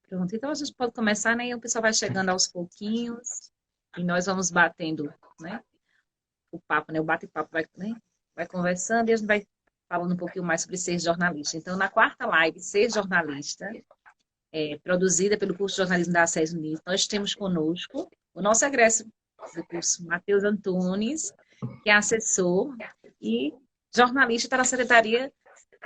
Pronto, então a gente pode começar, né? E o pessoal vai chegando aos pouquinhos e nós vamos batendo, né? O papo, né? O bate-papo vai, né? Vai conversando e a gente vai falando um pouquinho mais sobre ser jornalista. Então, na quarta live, Ser Jornalista, produzida pelo curso de jornalismo da SES Unidos, nós temos conosco o nosso egresso do curso, Matheus Antunes, que é assessor e jornalista está na Secretaria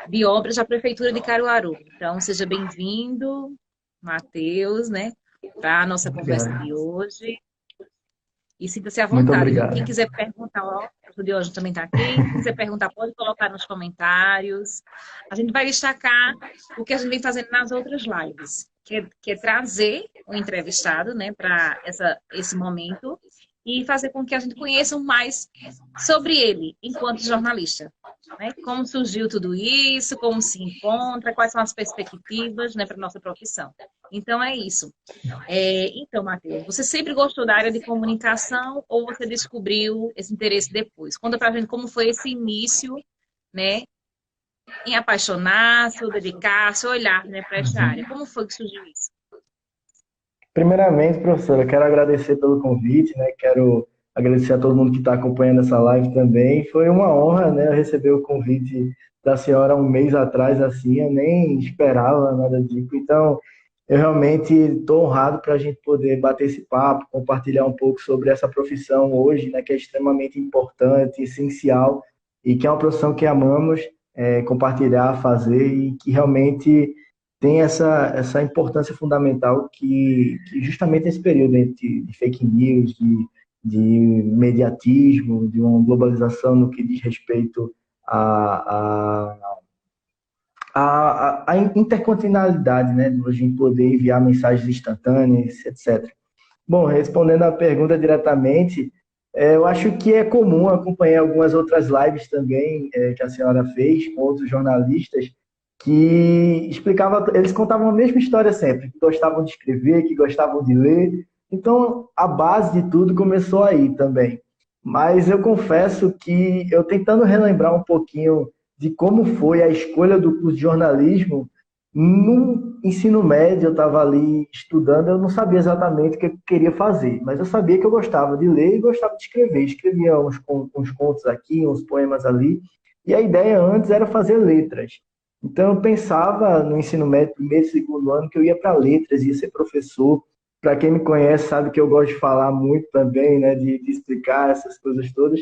de Obras da Prefeitura de Caruaru. Então, seja bem-vindo, Matheus, né, para a nossa conversa Obrigado. de hoje. E sinta-se à Muito vontade, viu? Quem obrigado. quiser perguntar, ó, o de hoje também está aqui. Quem quiser perguntar, pode colocar nos comentários. A gente vai destacar o que a gente vem fazendo nas outras lives, que é trazer o entrevistado, né, para esse momento e fazer com que a gente conheça mais sobre ele enquanto jornalista. Né? Como surgiu tudo isso, como se encontra, quais são as perspectivas, né, para a nossa profissão. Então, é isso. Então, Matheus, você sempre gostou da área de comunicação ou você descobriu esse interesse depois? Conta pra gente como foi esse início, né, em apaixonar, se dedicar, se olhar, né, para essa área. Uhum. Como foi que surgiu isso? Primeiramente, professora, quero agradecer pelo convite, né? Quero agradecer a todo mundo que está acompanhando essa live também. Foi uma honra, né, receber o convite da senhora um mês atrás, assim, eu nem esperava nada disso. Então, eu realmente estou honrado para a gente poder bater esse papo, compartilhar um pouco sobre essa profissão hoje, né, que é extremamente importante, essencial, e que é uma profissão que amamos, compartilhar, fazer, e que realmente tem essa importância fundamental que justamente nesse período de fake news, de mediatismo, de uma globalização no que diz respeito à, à intercontinentalidade, né, de a gente poder enviar mensagens instantâneas, etc. Bom, respondendo à pergunta diretamente, eu acho que é comum acompanhar algumas outras lives também que a senhora fez com outros jornalistas que explicava, eles contavam a mesma história sempre, que gostavam de escrever, que gostavam de ler. Então, a base de tudo começou aí também. Mas eu confesso que eu tentando relembrar um pouquinho de como foi a escolha do curso de jornalismo, no ensino médio, eu estava ali estudando, eu não sabia exatamente o que eu queria fazer, mas eu sabia que eu gostava de ler e gostava de escrever. Escrevia uns contos aqui, uns poemas ali, e a ideia antes era fazer letras. Então eu pensava no ensino médio, primeiro e segundo ano, que eu ia para letras, ia ser professor. Para quem me conhece sabe que eu gosto de falar muito também, né, de explicar essas coisas todas.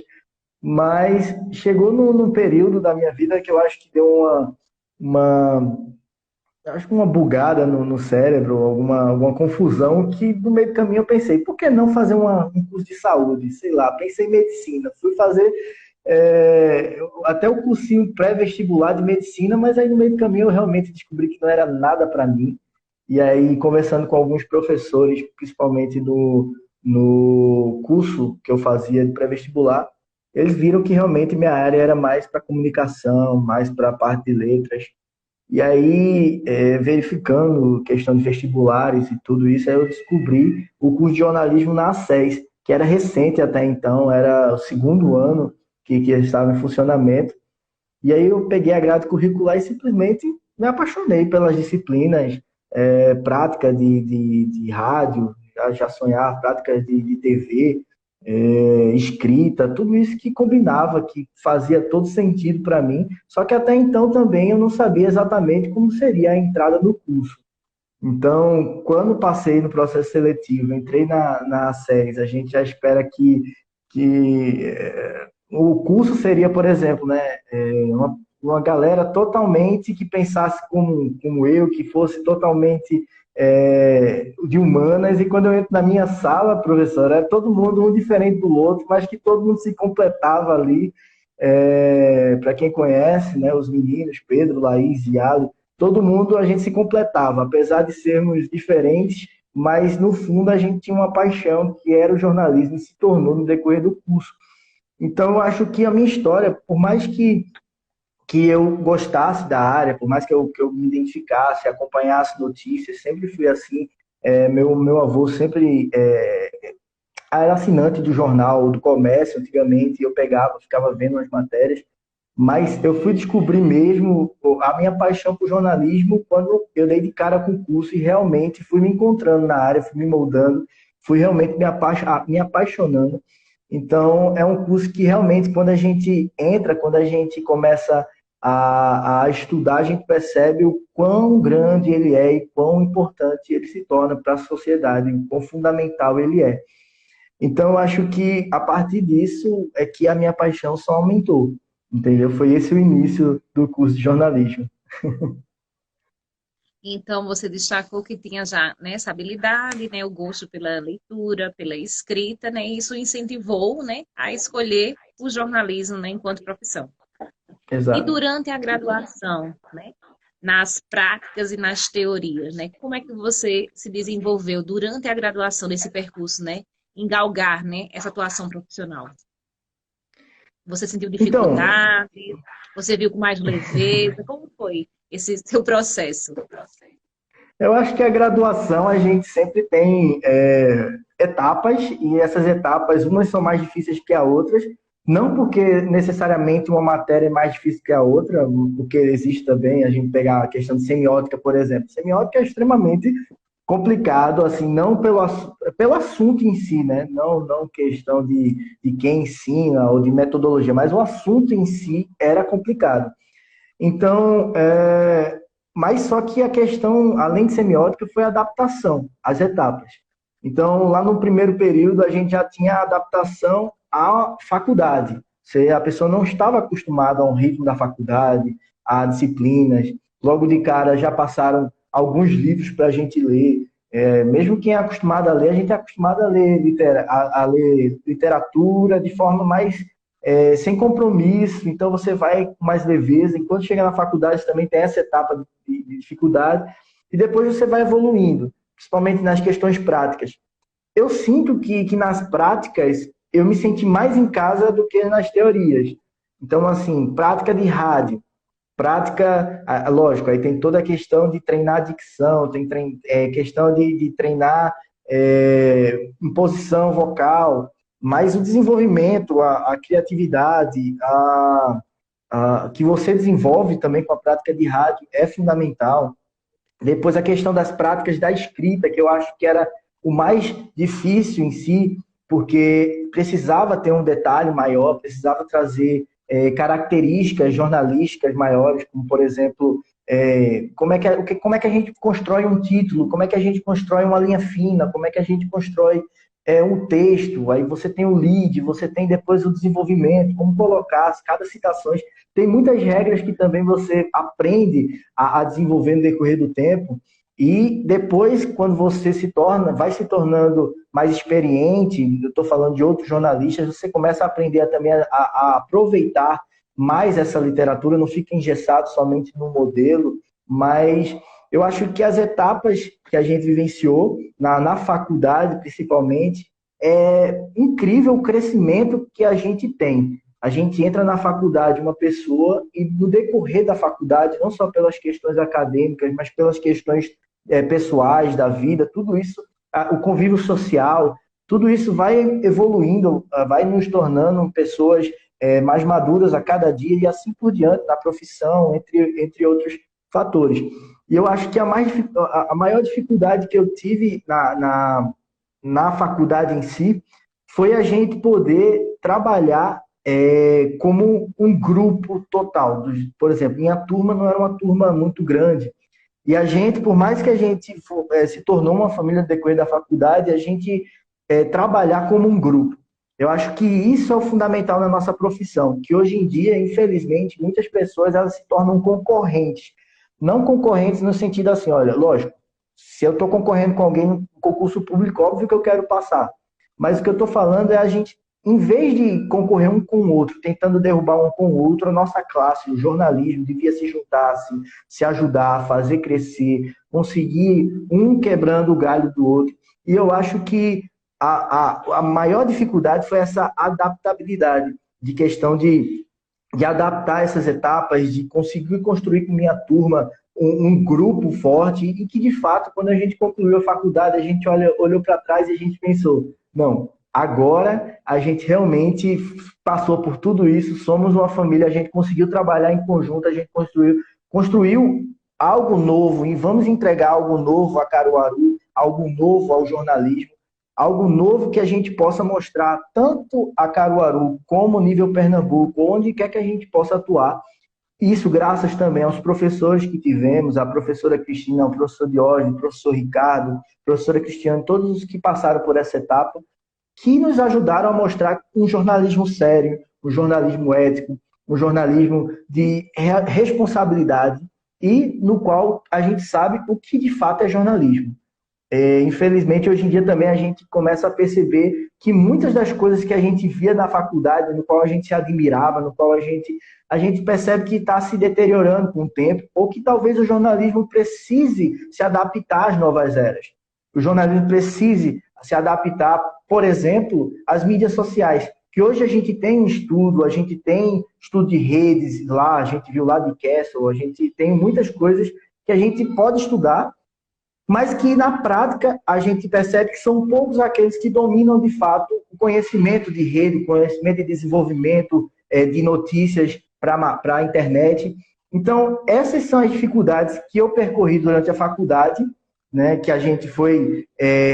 Mas chegou num período da minha vida que eu acho que deu uma acho que uma bugada no cérebro, alguma confusão, que no meio do caminho eu pensei, por que não fazer um curso de saúde? Sei lá, pensei em medicina. Fui fazer até o cursinho pré-vestibular de medicina, mas aí no meio do caminho eu realmente descobri que não era nada para mim. E aí, conversando com alguns professores, principalmente no curso que eu fazia de pré-vestibular, eles viram que realmente minha área era mais para comunicação, mais para a parte de letras. E aí, verificando questão de vestibulares e tudo isso, aí eu descobri o curso de jornalismo na SES, que era recente até então, era o segundo ano que estava em funcionamento. E aí eu peguei a grade curricular e simplesmente me apaixonei pelas disciplinas, prática de rádio, já sonhar, práticas de TV, escrita, tudo isso que combinava, que fazia todo sentido para mim. Só que até então também eu não sabia exatamente como seria a entrada do curso. Então, quando passei no processo seletivo, entrei na SES, a gente já espera que o curso seria, por exemplo, né, uma galera totalmente que pensasse como eu, que fosse totalmente de humanas, e quando eu entro na minha sala, professor, era todo mundo um diferente do outro, mas que todo mundo se completava ali. Para quem conhece, né, os meninos, Pedro, Laís, Yalo, todo mundo a gente se completava, apesar de sermos diferentes, mas no fundo a gente tinha uma paixão que era o jornalismo e se tornou no decorrer do curso. Então eu acho que a minha história, por mais que eu gostasse da área, por mais que eu me identificasse, acompanhasse notícias, sempre fui assim. Meu avô sempre era assinante do jornal, do comércio, antigamente, e eu pegava, ficava vendo as matérias. mas eu fui descobrir mesmo a minha paixão por jornalismo quando eu dei de cara com o curso e realmente fui me encontrando na área, fui me moldando, fui realmente me apaixonando. Então, é um curso que realmente, quando a gente entra, quando a gente começa a estudar, a gente percebe o quão grande ele é e quão importante ele se torna para a sociedade, o quão fundamental ele é. Então, eu acho que a partir disso é que a minha paixão só aumentou, entendeu? Foi esse o início do curso de jornalismo. Então, você destacou que tinha já, né, essa habilidade, né, o gosto pela leitura, pela escrita, né, e isso incentivou, né, a escolher o jornalismo, né, enquanto profissão. E Exato. durante a graduação, né, nas práticas e nas teorias, né, como é que você se desenvolveu durante a graduação desse percurso, né, em galgar, né, essa atuação profissional? Você sentiu Então, dificuldade? Você viu com mais leveza? Como foi esse seu processo? eu acho que a graduação a gente sempre tem etapas, e essas etapas, umas são mais difíceis que as outras, não porque necessariamente uma matéria é mais difícil que a outra, porque existe também, a gente pegar a questão de semiótica, por exemplo. Semiótica é extremamente complicado, assim, não pelo assunto em si, né? Não questão de quem ensina ou de metodologia, mas o assunto em si era complicado. Então, mas só que a questão, além de semiótica, foi a adaptação, as etapas. Então, lá no primeiro período, a gente já tinha a adaptação à faculdade. A pessoa não estava acostumada ao ritmo da faculdade, a disciplinas. Logo de cara, já passaram alguns livros para a gente ler. Mesmo quem é acostumado a ler, a gente é acostumado a ler, a ler literatura de forma mais sem compromisso, então você vai com mais leveza. Enquanto chega na faculdade, também tem essa etapa de dificuldade, e depois você vai evoluindo, principalmente nas questões práticas. Eu sinto que nas práticas eu me senti mais em casa do que nas teorias. Então, assim, prática de rádio, prática, lógico, aí tem toda a questão de treinar dicção, tem questão de treinar imposição vocal, mas o desenvolvimento, a criatividade, que você desenvolve também com a prática de rádio é fundamental. Depois a questão das práticas da escrita, que eu acho que era o mais difícil em si, porque precisava ter um detalhe maior, precisava trazer características jornalísticas maiores, como, por exemplo, como é que a gente constrói um título, como é que a gente constrói uma linha fina, como é que a gente constrói um texto, aí você tem o lead, você tem depois o desenvolvimento, como colocar cada citações. Tem muitas regras que também você aprende a desenvolver no decorrer do tempo, e depois, quando você vai se tornando mais experiente, eu estou falando de outros jornalistas, você começa a aprender também a aproveitar mais essa literatura, não fica engessado somente no modelo, mas eu acho que as etapas que a gente vivenciou, na faculdade principalmente, é incrível o crescimento que a gente tem. A gente entra na faculdade uma pessoa e no decorrer da faculdade, não só pelas questões acadêmicas, mas pelas questões pessoais da vida, tudo isso, o convívio social, tudo isso vai evoluindo, vai nos tornando pessoas mais maduras a cada dia e assim por diante, na profissão, entre outros fatores. E eu acho que a maior dificuldade que eu tive na faculdade em si foi a gente poder trabalhar como um grupo total. Por exemplo, minha turma não era uma turma muito grande. E a gente, por mais que a gente se tornou uma família no decorrer da faculdade, a gente trabalhar como um grupo. Eu acho que isso é o fundamental na nossa profissão, que hoje em dia, infelizmente, muitas pessoas elas se tornam concorrentes. Não concorrentes no sentido assim, olha, lógico, se eu estou concorrendo com alguém no concurso público, óbvio que eu quero passar. Mas o que eu estou falando é a gente, em vez de concorrer um com o outro, tentando derrubar um com o outro, a nossa classe, o jornalismo, devia se juntar, se ajudar, fazer crescer, conseguir um quebrando o galho do outro. E eu acho que a maior dificuldade foi essa adaptabilidade, de questão de adaptar essas etapas, de conseguir construir com minha turma um grupo forte e que, de fato, quando a gente concluiu a faculdade, a gente olhou para trás e a gente pensou, não, agora a gente realmente passou por tudo isso, somos uma família, a gente conseguiu trabalhar em conjunto, a gente construiu algo novo e vamos entregar algo novo a Caruaru, algo novo ao jornalismo, algo novo que a gente possa mostrar tanto a Caruaru como nível Pernambuco, onde quer que a gente possa atuar. Isso graças também aos professores que tivemos, a professora Cristina, o professor Diógenes, o professor Ricardo, a professora Cristiane, todos os que passaram por essa etapa, que nos ajudaram a mostrar um jornalismo sério, um jornalismo ético, um jornalismo de responsabilidade e no qual a gente sabe o que de fato é jornalismo. Infelizmente, hoje em dia também a gente começa a perceber que muitas das coisas que a gente via na faculdade, no qual a gente se admirava, no qual a gente percebe que está se deteriorando com o tempo, ou que talvez o jornalismo precise se adaptar às novas eras. O jornalismo precise se adaptar, por exemplo, às mídias sociais, que hoje a gente tem um estudo, a gente tem estudo de redes lá, a gente viu lá de Castle, a gente tem muitas coisas que a gente pode estudar, mas que na prática a gente percebe que são poucos aqueles que dominam de fato o conhecimento de rede, o conhecimento de desenvolvimento de notícias para a internet. Então, essas são as dificuldades que eu percorri durante a faculdade, né, que a gente foi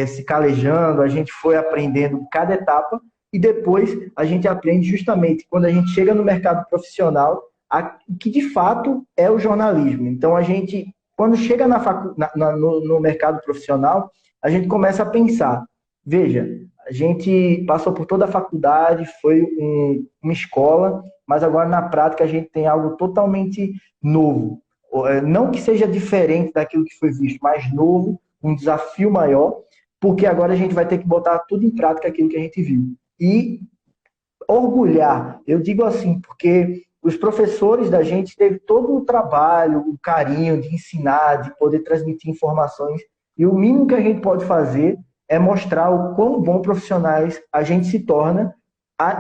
se calejando, a gente foi aprendendo cada etapa, e depois a gente aprende justamente quando a gente chega no mercado profissional, que de fato é o jornalismo. Então, a gente, quando chega no mercado profissional, a gente começa a pensar, veja, a gente passou por toda a faculdade, foi uma escola, mas agora na prática a gente tem algo totalmente novo. Não que seja diferente daquilo que foi visto, mas novo, um desafio maior, porque agora a gente vai ter que botar tudo em prática aquilo que a gente viu. E orgulhar, eu digo assim, porque os professores da gente teve todo o trabalho, o carinho de ensinar, de poder transmitir informações, e o mínimo que a gente pode fazer é mostrar o quão bom profissionais a gente se torna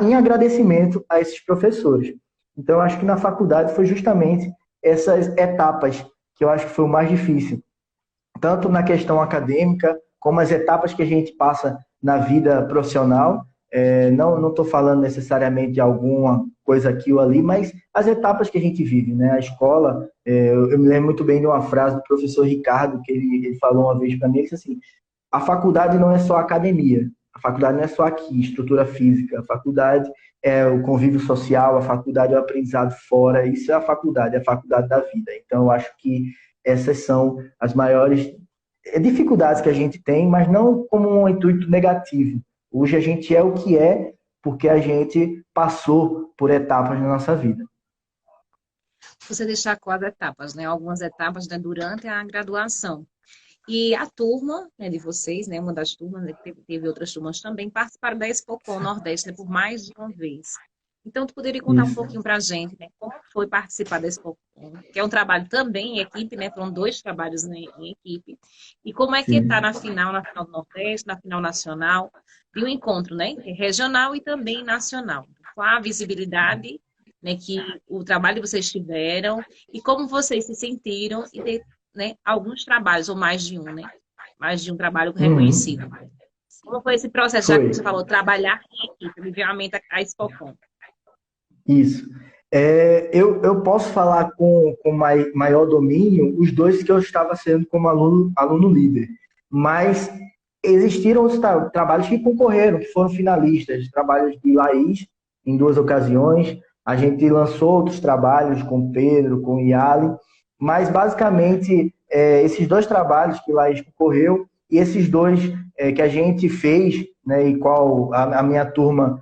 em agradecimento a esses professores. Então, eu acho que na faculdade foi justamente essas etapas que eu acho que foi o mais difícil, tanto na questão acadêmica, como as etapas que a gente passa na vida profissional. Não estou falando necessariamente de alguma coisa aqui ou ali, mas as etapas que a gente vive, né? A escola, eu me lembro muito bem de uma frase do professor Ricardo, que ele falou uma vez para mim, ele disse assim, a faculdade não é só academia, a faculdade não é só aqui, estrutura física, a faculdade é o convívio social, a faculdade é o aprendizado fora, isso é a faculdade da vida. Então, eu acho que essas são as maiores dificuldades que a gente tem, mas não como um intuito negativo. Hoje a gente é o que é porque a gente passou por etapas na nossa vida. Você destacou as etapas, né? Algumas etapas, né, durante a graduação. E a turma, né, de vocês, né, uma das turmas, né, teve outras turmas também, participaram da Expocom Nordeste, né, por mais de uma vez. Então, tu poderia contar um Isso. pouquinho para a gente, né, como foi participar da Expocom, que é um trabalho também em equipe, né, foram 2 trabalhos, né, em equipe. E como é que está Sim. na final do Nordeste, na final nacional, e o encontro, né, regional e também nacional. Qual a visibilidade, né, que o trabalho que vocês tiveram e como vocês se sentiram e ter, né, alguns trabalhos, ou mais de um, né? Mais de um trabalho Uhum. reconhecido. Como foi esse processo, já que Foi. você falou, trabalhar em equipe, vivamente a Expocom? Isso. Eu posso falar com maior domínio os 2 que eu estava sendo como aluno líder, mas existiram os trabalhos que concorreram, que foram finalistas, trabalhos de Laís, em 2 ocasiões, a gente lançou outros trabalhos com Pedro, com Yali, mas basicamente esses 2 trabalhos que Laís concorreu e esses 2 que a gente fez, né, e qual a minha turma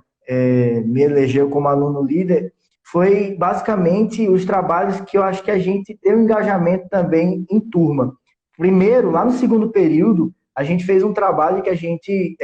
me elegeu como aluno líder, foi basicamente os trabalhos que eu acho que a gente tem um engajamento também em turma. Primeiro, lá no segundo período, a gente fez um trabalho que a gente...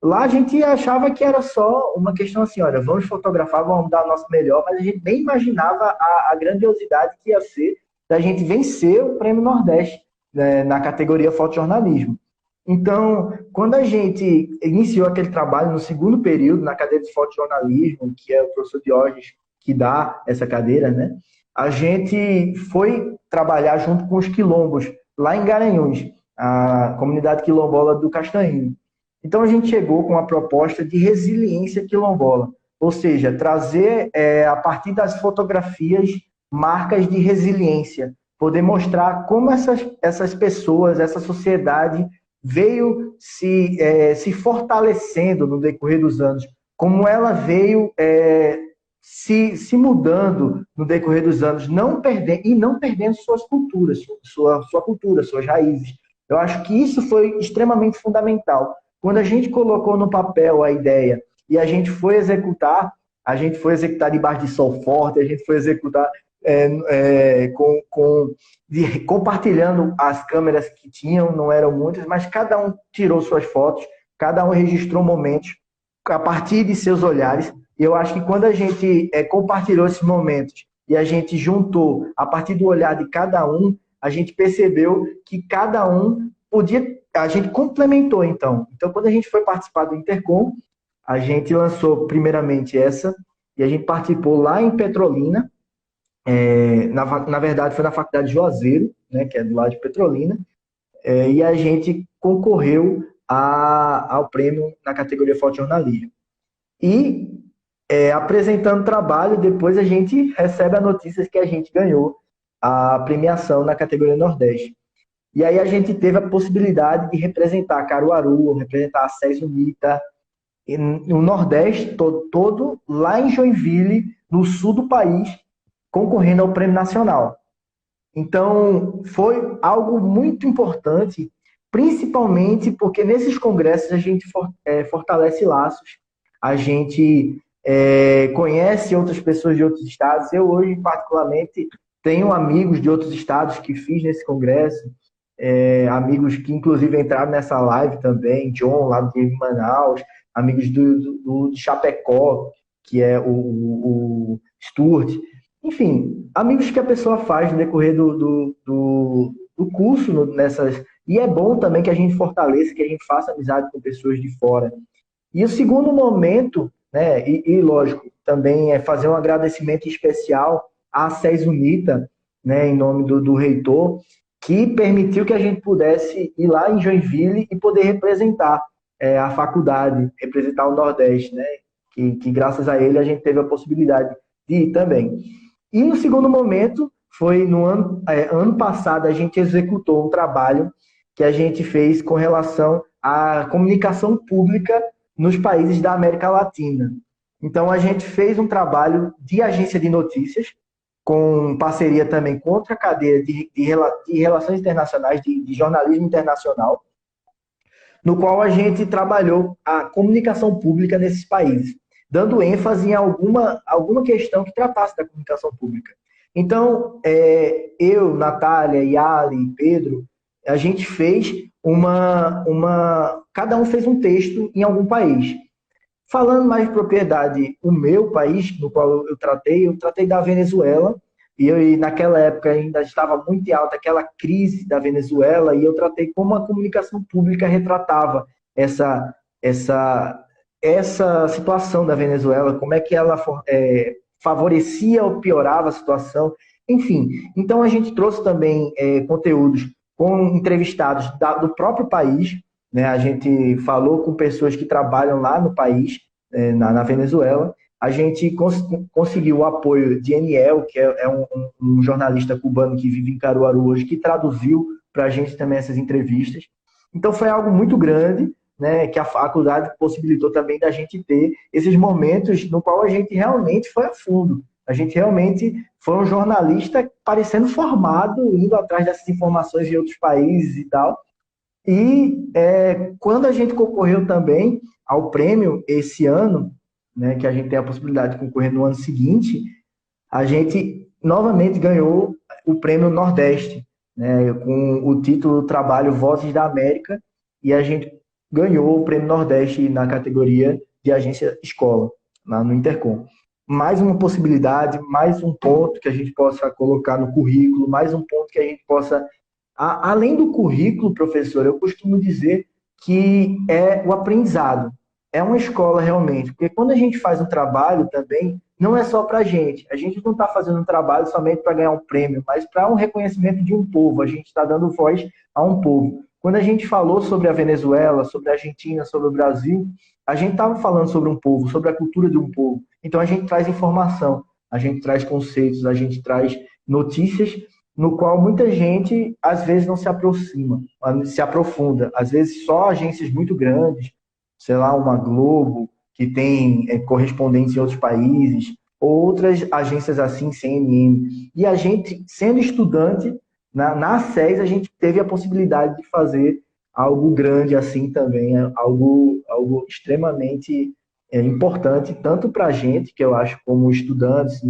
lá a gente achava que era só uma questão assim, olha, vamos fotografar, vamos dar o nosso melhor, mas a gente nem imaginava a grandiosidade que ia ser da gente vencer o Prêmio Nordeste, né, na categoria fotojornalismo. Então, quando a gente iniciou aquele trabalho no segundo período, na cadeira de fotojornalismo, que é o professor Diógenes que dá essa cadeira, né? A gente foi trabalhar junto com os quilombos, lá em Garanhuns, a comunidade quilombola do Castanhinho. Então a gente chegou com a proposta de resiliência quilombola, ou seja, trazer a partir das fotografias marcas de resiliência, poder mostrar como essas pessoas, essa sociedade veio se fortalecendo no decorrer dos anos, como ela veio se mudando no decorrer dos anos, não perdendo suas culturas, sua cultura, suas raízes. Eu acho que isso foi extremamente fundamental. Quando a gente colocou no papel a ideia e a gente foi executar debaixo de sol forte, a gente foi executar compartilhando as câmeras que tinham, não eram muitas, mas cada um tirou suas fotos, cada um registrou momentos a partir de seus olhares. E eu acho que quando a gente compartilhou esses momentos e a gente juntou a partir do olhar de cada um, a gente percebeu que cada um a gente complementou então. Então, quando a gente foi participar do Intercom, a gente lançou primeiramente essa, e a gente participou lá em Petrolina, na verdade foi na Faculdade de Juazeiro, né, que é do lado de Petrolina, e a gente concorreu ao prêmio na categoria fotojornalismo. E apresentando trabalho, depois a gente recebe a notícia que a gente ganhou a premiação na categoria Nordeste. E aí a gente teve a possibilidade de representar Caruaru, representar a SES Unita, no Nordeste todo, lá em Joinville, no sul do país, concorrendo ao Prêmio Nacional. Então, foi algo muito importante, principalmente porque nesses congressos a gente fortalece laços, a gente conhece outras pessoas de outros estados. Eu hoje, particularmente, tenho amigos de outros estados que fiz nesse congresso, amigos que inclusive entraram nessa live também, John, lá de Manaus, amigos de Chapecó, que é o Stuart. Enfim, amigos que a pessoa faz no decorrer do curso nessas. E é bom também que a gente fortaleça, que a gente faça amizade com pessoas de fora. E o segundo momento, né, lógico, também é fazer um agradecimento especial à SES Unita, né, em nome do reitor, que permitiu que a gente pudesse ir lá em Joinville e poder representar a faculdade, representar o Nordeste, né, que graças a ele a gente teve a possibilidade de ir também. E no segundo momento, foi no ano passado, a gente executou um trabalho que a gente fez com relação à comunicação pública nos países da América Latina. Então, a gente fez um trabalho de agência de notícias, com parceria também com outra cadeia de relações internacionais, de jornalismo internacional, no qual a gente trabalhou a comunicação pública nesses países, dando ênfase em alguma questão que tratasse da comunicação pública. Então, eu, Natália, Yali, Pedro, a gente fez cada um fez um texto em algum país. Falando mais de propriedade, o meu país, no qual eu tratei da Venezuela, e naquela época ainda estava muito alta aquela crise da Venezuela, e eu tratei como a comunicação pública retratava essa situação da Venezuela, como é que ela favorecia ou piorava a situação. Enfim, então a gente trouxe também conteúdos com entrevistados do próprio país, né? A gente falou com pessoas que trabalham lá no país, na Venezuela. A gente conseguiu o apoio de Eniel, que é um jornalista cubano que vive em Caruaru hoje, que traduziu para a gente também essas entrevistas. Então foi algo muito grande, né, que a faculdade possibilitou também da gente ter esses momentos no qual a gente realmente foi a fundo. A gente realmente foi um jornalista parecendo formado, indo atrás dessas informações em outros países e tal. E quando a gente concorreu também ao prêmio esse ano, né, que a gente tem a possibilidade de concorrer no ano seguinte, a gente novamente ganhou o prêmio Nordeste, né, com o título do trabalho Vozes da América, e a gente ganhou o prêmio Nordeste na categoria de agência escola, lá no Intercom. Mais uma possibilidade, mais um ponto que a gente possa colocar no currículo, mais um ponto que a gente possa... Além do currículo, professor, eu costumo dizer que é o aprendizado. É uma escola realmente, porque quando a gente faz um trabalho também, não é só para a gente não está fazendo um trabalho somente para ganhar um prêmio, mas para um reconhecimento de um povo. A gente está dando voz a um povo. Quando a gente falou sobre a Venezuela, sobre a Argentina, sobre o Brasil, a gente estava falando sobre um povo, sobre a cultura de um povo. Então a gente traz informação, a gente traz conceitos, a gente traz notícias no qual muita gente às vezes não se aproxima, se aprofunda. Às vezes só agências muito grandes, sei lá, uma Globo, que tem correspondentes em outros países, ou outras agências assim, CNN. E a gente, sendo estudante, na SES, a gente teve a possibilidade de fazer algo grande assim também, algo extremamente importante, tanto para a gente, que eu acho, como estudantes,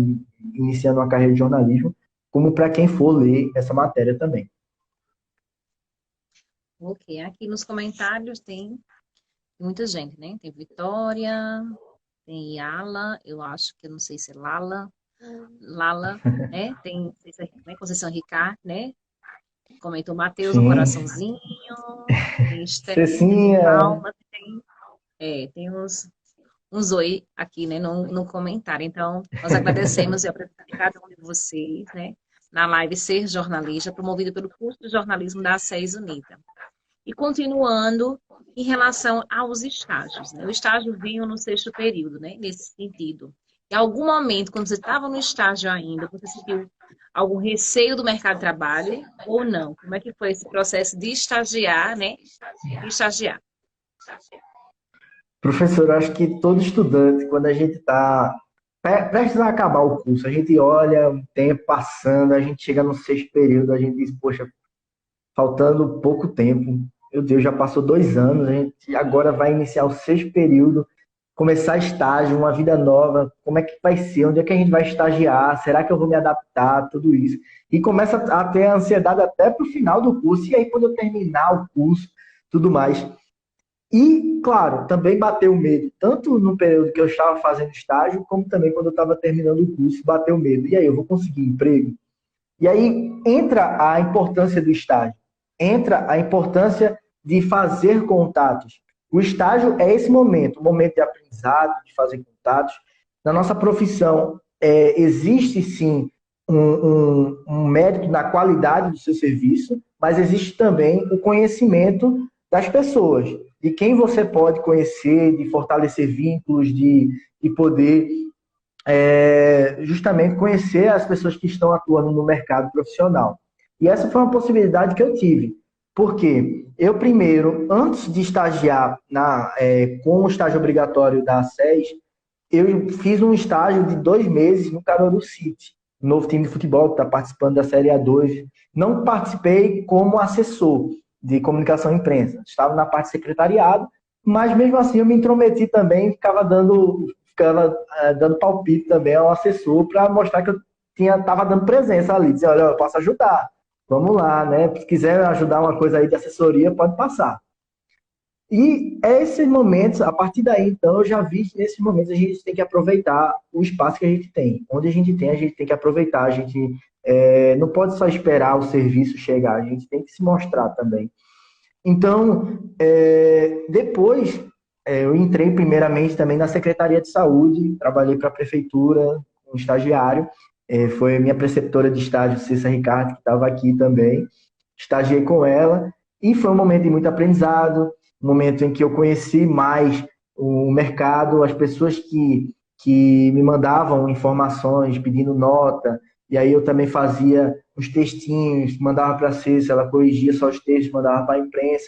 iniciando uma carreira de jornalismo, como para quem for ler essa matéria também. Ok, aqui nos comentários tem muita gente, né? Tem Vitória, tem Yala, eu acho que eu não sei se é Lala, né? Tem, não sei se é, né? Conceição Ricardo, né? Comentou Matheus, um Sim, coraçãozinho, tem Esther, tem Cecinha, Palma, tem uns oi aqui, né, no comentário. Então, nós agradecemos a presença de cada um de vocês, né, na live Ser Jornalista, promovida pelo curso de jornalismo da SES Unida. E continuando em relação aos estágios, né? O estágio veio no sexto período, né? Nesse sentido. Em algum momento, quando você estava no estágio ainda, você sentiu algum receio do mercado de trabalho ou não? Como é que foi esse processo de estagiar, né? De estagiar. professor, eu acho que todo estudante, quando a gente está prestes a acabar o curso, a gente olha o tempo passando, a gente chega no sexto período, a gente diz, poxa, faltando pouco tempo. Meu Deus, já passou 2 anos, a gente agora vai iniciar o sexto período, começar estágio, uma vida nova, como é que vai ser, onde é que a gente vai estagiar, será que eu vou me adaptar, tudo isso. E começa a ter ansiedade até para o final do curso, e aí quando eu terminar o curso, tudo mais. E, claro, também bateu o medo, tanto no período que eu estava fazendo estágio, como também quando eu estava terminando o curso, bateu o medo. E aí, eu vou conseguir emprego? E aí entra a importância do estágio, entra a importância de fazer contatos. O estágio é esse momento, um momento de aprendizado, de fazer contatos. Na nossa profissão, existe sim um mérito na qualidade do seu serviço, mas existe também o conhecimento das pessoas, de quem você pode conhecer, de fortalecer vínculos, de poder justamente conhecer as pessoas que estão atuando no mercado profissional. E essa foi uma possibilidade que eu tive. Porque eu primeiro, antes de estagiar com o estágio obrigatório da SES, eu fiz um estágio de 2 meses no Caruaru City, novo time de futebol que está participando da Série A2. Não participei como assessor de comunicação e imprensa, estava na parte de secretariado, mas mesmo assim eu me intrometi também, ficava dando palpite também ao assessor para mostrar que eu estava dando presença ali, dizer, olha, eu posso ajudar, vamos lá, né? Se quiser ajudar uma coisa aí de assessoria, pode passar. E esses momentos, a partir daí, então, eu já vi que nesses momentos a gente tem que aproveitar o espaço que a gente tem. Onde a gente tem que aproveitar. A gente não pode só esperar o serviço chegar, a gente tem que se mostrar também. Então, depois, eu entrei primeiramente também na Secretaria de Saúde, trabalhei para a Prefeitura, um estagiário, foi a minha preceptora de estágio, Cissa Ricardo, que estava aqui também, estagiei com ela, e foi um momento de muito aprendizado, um momento em que eu conheci mais o mercado, as pessoas que me mandavam informações, pedindo nota, e aí eu também fazia os textinhos, mandava para a Cissa, ela corrigia só os textos, mandava para a imprensa,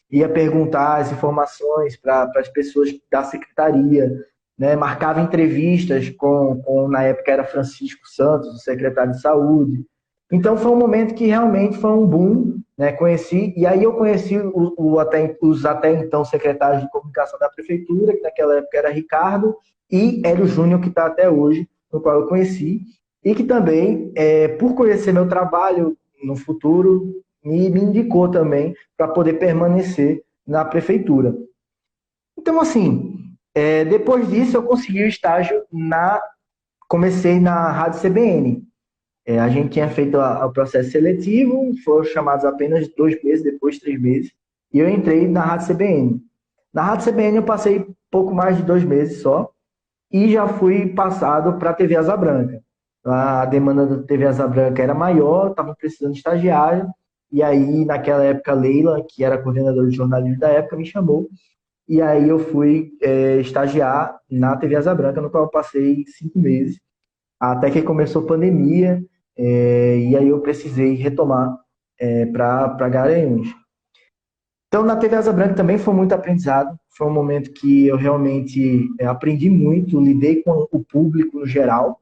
ia perguntar as informações para as pessoas da secretaria, né? Marcava entrevistas na época era Francisco Santos, o secretário de saúde. Então foi um momento que realmente foi um boom, né? Conheci, e aí eu conheci os até então secretários de comunicação da prefeitura, que naquela época era Ricardo, e Hélio Júnior, que está até hoje, no qual eu conheci, e que também, por conhecer meu trabalho no futuro, me indicou também para poder permanecer na prefeitura. Então, assim, depois disso eu consegui o estágio comecei na Rádio CBN. A gente tinha feito o processo seletivo, foram chamados apenas 2 meses, depois 3 meses, e eu entrei na Rádio CBN. Na Rádio CBN eu passei pouco mais de 2 meses só, e já fui passado para a TV Asa Branca. A demanda da TV Asa Branca era maior, estava precisando de estagiário, E aí, naquela época, Leila, que era coordenadora de jornalismo da época, me chamou. E aí eu fui estagiar na TV Asa Branca, no qual eu passei 5 meses, até que começou a pandemia, e aí eu precisei retomar para Garanhuns. Então, na TV Asa Branca também foi muito aprendizado. Foi um momento que eu realmente aprendi muito, lidei com o público no geral.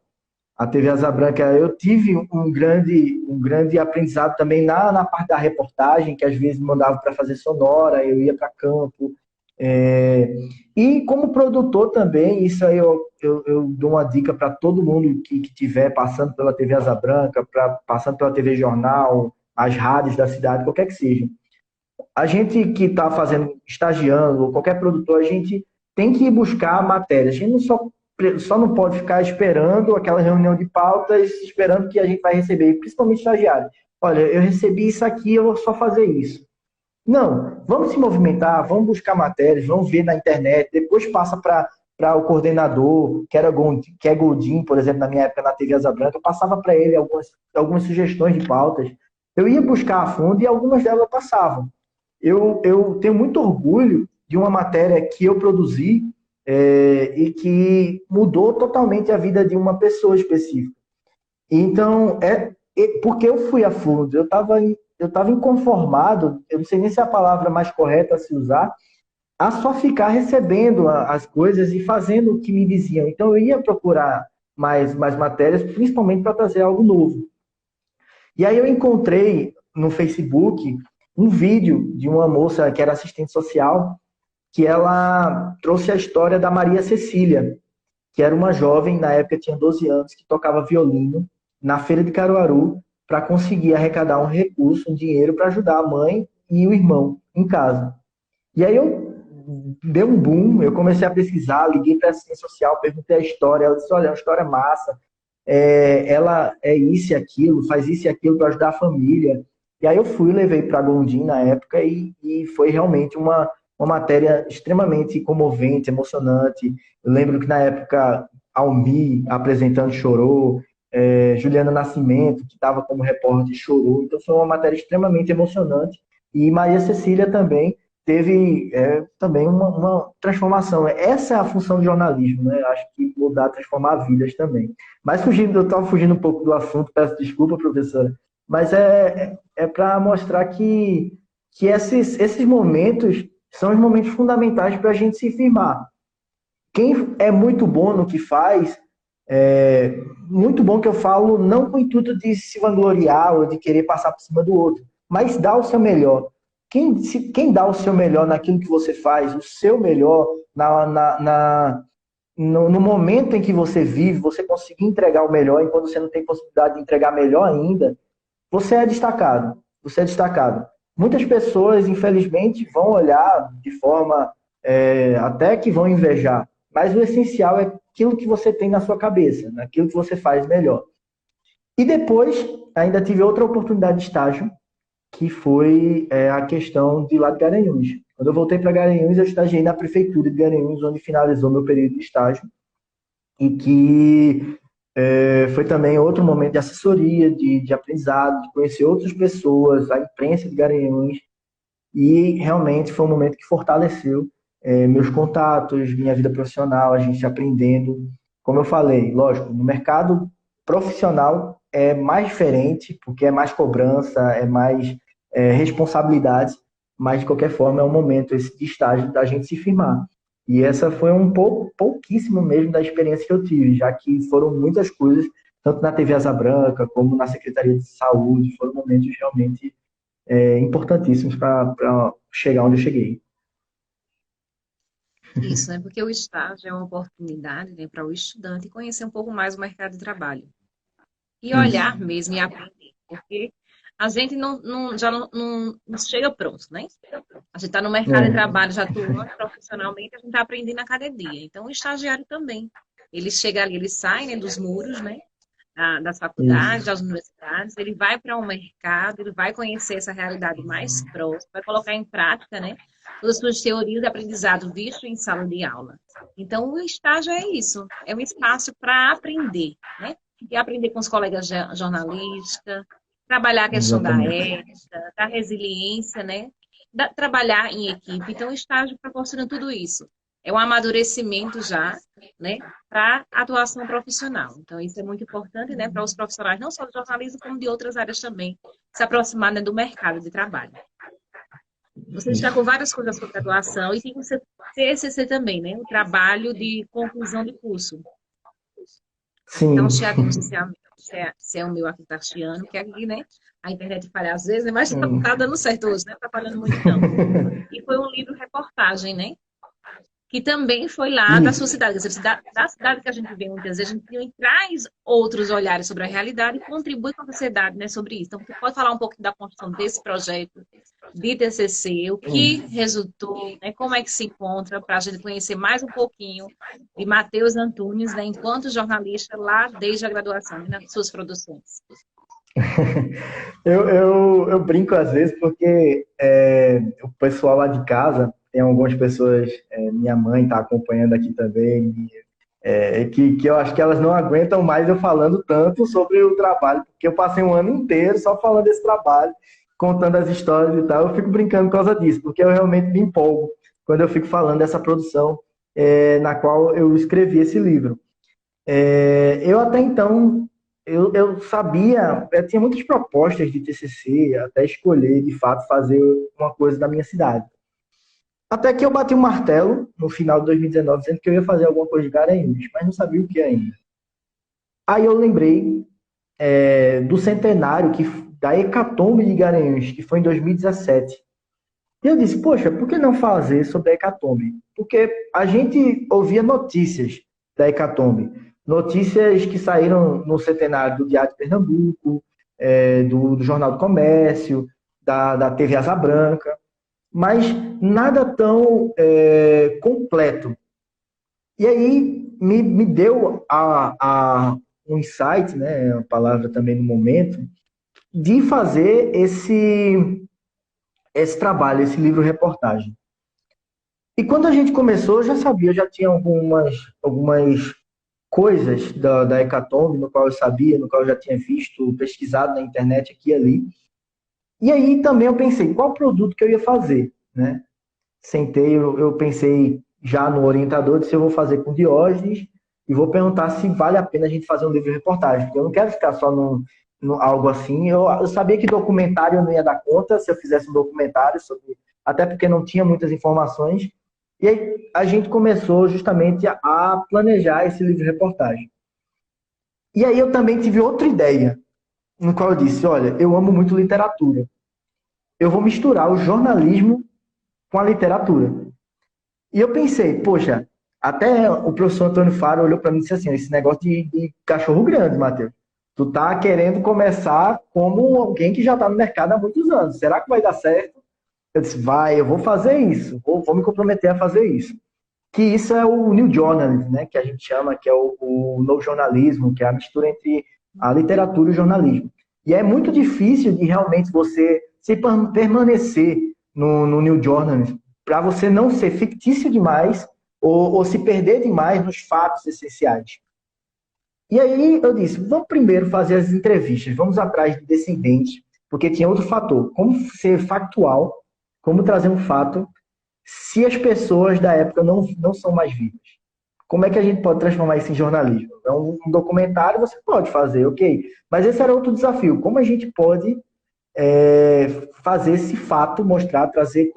A TV Asa Branca, eu tive um grande aprendizado também na parte da reportagem, que às vezes me mandava para fazer sonora, eu ia para campo. É, E como produtor também, isso aí eu dou uma dica para todo mundo que estiver passando pela TV Asa Branca, passando pela TV Jornal, as rádios da cidade, qualquer que seja. A gente que está fazendo, estagiando, ou qualquer produtor, a gente tem que ir buscar matérias. A gente só não pode ficar esperando aquela reunião de pautas, esperando que a gente vai receber, principalmente estagiário. Olha, eu recebi isso aqui, eu vou só fazer isso. Não, vamos se movimentar, vamos buscar matérias, vamos ver na internet, depois passa para o coordenador, que é Goldin, por exemplo, na minha época na TV Asa Branca, eu passava para ele algumas sugestões de pautas. Eu ia buscar a fundo e algumas delas passavam. Eu tenho muito orgulho de uma matéria que eu produzi e que mudou totalmente a vida de uma pessoa específica. Então, porque eu fui a fundo, eu estava inconformado, eu não sei nem se é a palavra mais correta a se usar, a só ficar recebendo as coisas e fazendo o que me diziam. Então, eu ia procurar mais matérias, principalmente para trazer algo novo. E aí eu encontrei no Facebook um vídeo de uma moça que era assistente social, que ela trouxe a história da Maria Cecília, que era uma jovem, na época tinha 12 anos, que tocava violino na feira de Caruaru para conseguir arrecadar um recurso, um dinheiro para ajudar a mãe e o irmão em casa. E aí eu dei um boom, eu comecei a pesquisar, liguei para a assistência social, perguntei a história, ela disse, olha, é uma história massa, ela é isso e aquilo, faz isso e aquilo para ajudar a família. E aí eu fui, levei para a Gondim na época e foi realmente uma matéria extremamente comovente, emocionante. Eu lembro que na época Almi apresentando chorou, Juliana Nascimento, que estava como repórter, chorou. Então foi uma matéria extremamente emocionante. E Maria Cecília também teve também uma transformação. Essa é a função do jornalismo, né? Acho que mudar, transformar vidas também. Mas eu estava fugindo um pouco do assunto, peço desculpa, professora. Mas é para mostrar que esses momentos são os momentos fundamentais para a gente se firmar. Quem é muito bom no que faz, muito bom que eu falo, não com o intuito de se vangloriar ou de querer passar por cima do outro, mas dá o seu melhor. Quem dá o seu melhor naquilo que você faz, o seu melhor, no momento em que você vive, você conseguir entregar o melhor, e quando você não tem possibilidade de entregar melhor ainda, você é destacado. Você é destacado. Muitas pessoas, infelizmente, vão olhar de forma até que vão invejar. Mas o essencial é aquilo que você tem na sua cabeça, naquilo que você faz melhor. E depois, ainda tive outra oportunidade de estágio, que foi a questão de lá de Garanhuns. Quando eu voltei para Garanhuns, eu estagiei na prefeitura de Garanhuns, onde finalizou meu período de estágio, e que foi também outro momento de assessoria, de aprendizado, de conhecer outras pessoas, a imprensa de Garanhuns, e realmente foi um momento que fortaleceu meus contatos, minha vida profissional, a gente aprendendo. Como eu falei, lógico, no mercado profissional é mais diferente, porque é mais cobrança, é mais responsabilidades, mas de qualquer forma é um momento esse de estágio da gente se firmar. E essa foi pouquíssimo mesmo da experiência que eu tive, já que foram muitas coisas, tanto na TV Asa Branca, como na Secretaria de Saúde, foram momentos realmente importantíssimos para chegar onde eu cheguei. Isso, né? Porque o estágio é uma oportunidade, né, para o estudante conhecer um pouco mais o mercado de trabalho. E Isso. olhar mesmo e aprender. Porque a gente já não chega pronto, né? A gente está no mercado de É, trabalho, já atuando profissionalmente, a gente está aprendendo a cada dia. Então, o estagiário também. Ele chega ali, ele sai, né, dos muros, né? Das faculdades, isso. das universidades, ele vai para um mercado, ele vai conhecer essa realidade mais próxima, vai colocar em prática, né, todas as suas teorias de aprendizado visto em sala de aula. Então, o estágio é isso, é um espaço para aprender, né, e aprender com os colegas jornalistas, trabalhar a questão da Exatamente. ética, da resiliência, né? Trabalhar em equipe. Então, o estágio proporciona tudo isso. É um amadurecimento já, né, para a atuação profissional. Então, isso é muito importante, né, para os profissionais, não só do jornalismo, como de outras áreas também, se aproximar, né, do mercado de trabalho. Você Isso. destacou várias coisas sobre a atuação e tem o TCC também, né, o trabalho de conclusão de curso. Então, Sim. Tiago, não sei se é o meu aqui tá chiando, que aqui, né, a internet falha às vezes, né, mas tá dando certo hoje, né, tá falhando muito não. E foi um livro reportagem, né, que também foi lá da sua Isso. cidade. Quer dizer, da cidade que a gente vê muitas vezes, a gente também traz outros olhares sobre a realidade e contribui com a sociedade, né, sobre isso. Então, você pode falar um pouquinho da construção desse projeto de TCC, o que Isso. resultou, né, como é que se encontra, para a gente conhecer mais um pouquinho de Matheus Antunes, né, enquanto jornalista lá desde a graduação, né, nas suas produções. Eu brinco às vezes porque o pessoal lá de casa, tem algumas pessoas, minha mãe está acompanhando aqui também, que eu acho que elas não aguentam mais eu falando tanto sobre o trabalho, porque eu passei um ano inteiro só falando desse trabalho, contando as histórias e tal. Eu fico brincando por causa disso, porque eu realmente me empolgo quando eu fico falando dessa produção na qual eu escrevi esse livro. Eu até então, eu sabia, eu tinha muitas propostas de TCC, até escolher, de fato, fazer uma coisa da minha cidade. Até que eu bati o martelo no final de 2019, dizendo que eu ia fazer alguma coisa de Garanhuns, mas não sabia o que ainda. Aí eu lembrei do centenário da Hecatombe de Garanhuns, que foi em 2017. E eu disse, poxa, por que não fazer sobre a Hecatombe? Porque a gente ouvia notícias da Hecatombe. Notícias que saíram no centenário do Diário de Pernambuco, do Jornal do Comércio, da TV Asa Branca, mas nada tão completo. E aí me deu um insight, né, a palavra também no momento, de fazer esse trabalho, esse livro-reportagem. E quando a gente começou, eu já sabia, eu já tinha algumas coisas da Hecatombe, no qual eu sabia, no qual eu já tinha visto, pesquisado na internet aqui e ali. E aí também eu pensei, qual produto que eu ia fazer, né? Sentei, eu pensei já no orientador, disse, eu vou fazer com Diógenes e vou perguntar se vale a pena a gente fazer um livro de reportagem, porque eu não quero ficar só no algo assim. Eu sabia que documentário eu não ia dar conta se eu fizesse um documentário sobre, até porque não tinha muitas informações. E aí a gente começou justamente a planejar esse livro de reportagem. E aí eu também tive outra ideia, no qual eu disse, olha, eu amo muito literatura. Eu vou misturar o jornalismo com a literatura. E eu pensei, poxa, até o professor Antônio Faro olhou para mim e disse assim, esse negócio de cachorro grande, Matheus. Tu tá querendo começar como alguém que já está no mercado há muitos anos. Será que vai dar certo? Eu disse, vai, eu vou fazer isso. Vou me comprometer a fazer isso. Que isso é o New Journalism, né? Que a gente chama, que é o novo jornalismo, que é a mistura entre a literatura e o jornalismo. E é muito difícil de realmente você se permanecer no New Journalism, para você não ser fictício demais ou se perder demais nos fatos essenciais. E aí eu disse, vamos primeiro fazer as entrevistas, vamos atrás de descendentes, porque tinha outro fator, como ser factual, como trazer um fato se as pessoas da época não são mais vivas. Como é que a gente pode transformar isso em jornalismo? Então, um documentário você pode fazer, ok, mas esse era outro desafio, como a gente pode fazer esse fato, mostrar, trazer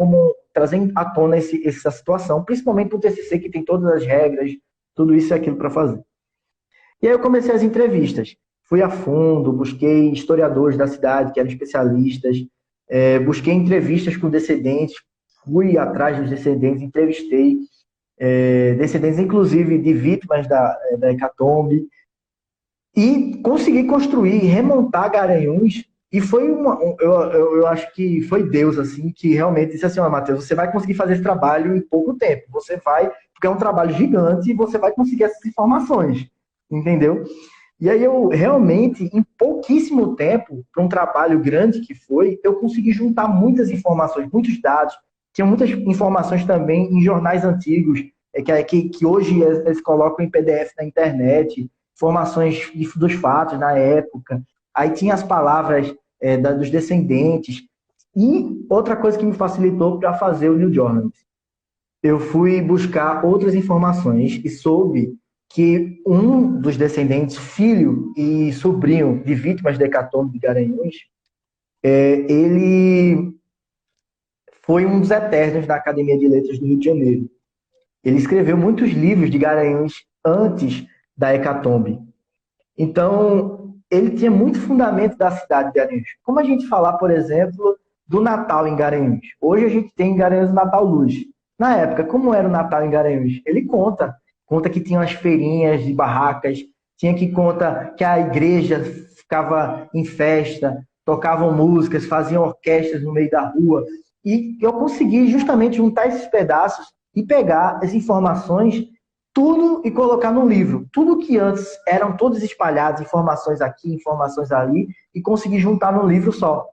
à tona essa situação, principalmente para o TCC, que tem todas as regras, tudo isso e aquilo para fazer. E aí eu comecei as entrevistas. Fui a fundo, busquei historiadores da cidade, que eram especialistas, busquei entrevistas com descendentes, fui atrás dos descendentes, entrevistei descendentes, inclusive, de vítimas da Hecatombe, e consegui construir, remontar Garanhuns. E foi eu acho que foi Deus, assim, que realmente disse assim, ó, Matheus, você vai conseguir fazer esse trabalho em pouco tempo. Você vai, porque é um trabalho gigante e você vai conseguir essas informações. Entendeu? E aí eu realmente, em pouquíssimo tempo, para um trabalho grande que foi, eu consegui juntar muitas informações, muitos dados. Tinha muitas informações também em jornais antigos, que hoje eles colocam em PDF na internet, informações dos fatos na época. Aí tinha as palavras dos descendentes. E outra coisa que me facilitou para fazer o New Journalist, eu fui buscar outras informações e soube que um dos descendentes, filho e sobrinho de vítimas da hecatombe de Garanhuns, ele foi um dos eternos da Academia de Letras do Rio de Janeiro. Ele escreveu muitos livros de Garanhuns antes da hecatombe. Então, ele tinha muito fundamento da cidade de Garanhuns. Como a gente falar, por exemplo, do Natal em Garanhuns. Hoje a gente tem em Garanhuns o Natal Luz. Na época, como era o Natal em Garanhuns? Ele conta que tinha umas feirinhas de barracas, conta que a igreja ficava em festa, tocavam músicas, faziam orquestras no meio da rua. E eu consegui justamente juntar esses pedaços e pegar as informações, tudo, e colocar no livro. Tudo que antes eram todos espalhados, informações aqui, informações ali, e conseguir juntar num livro só.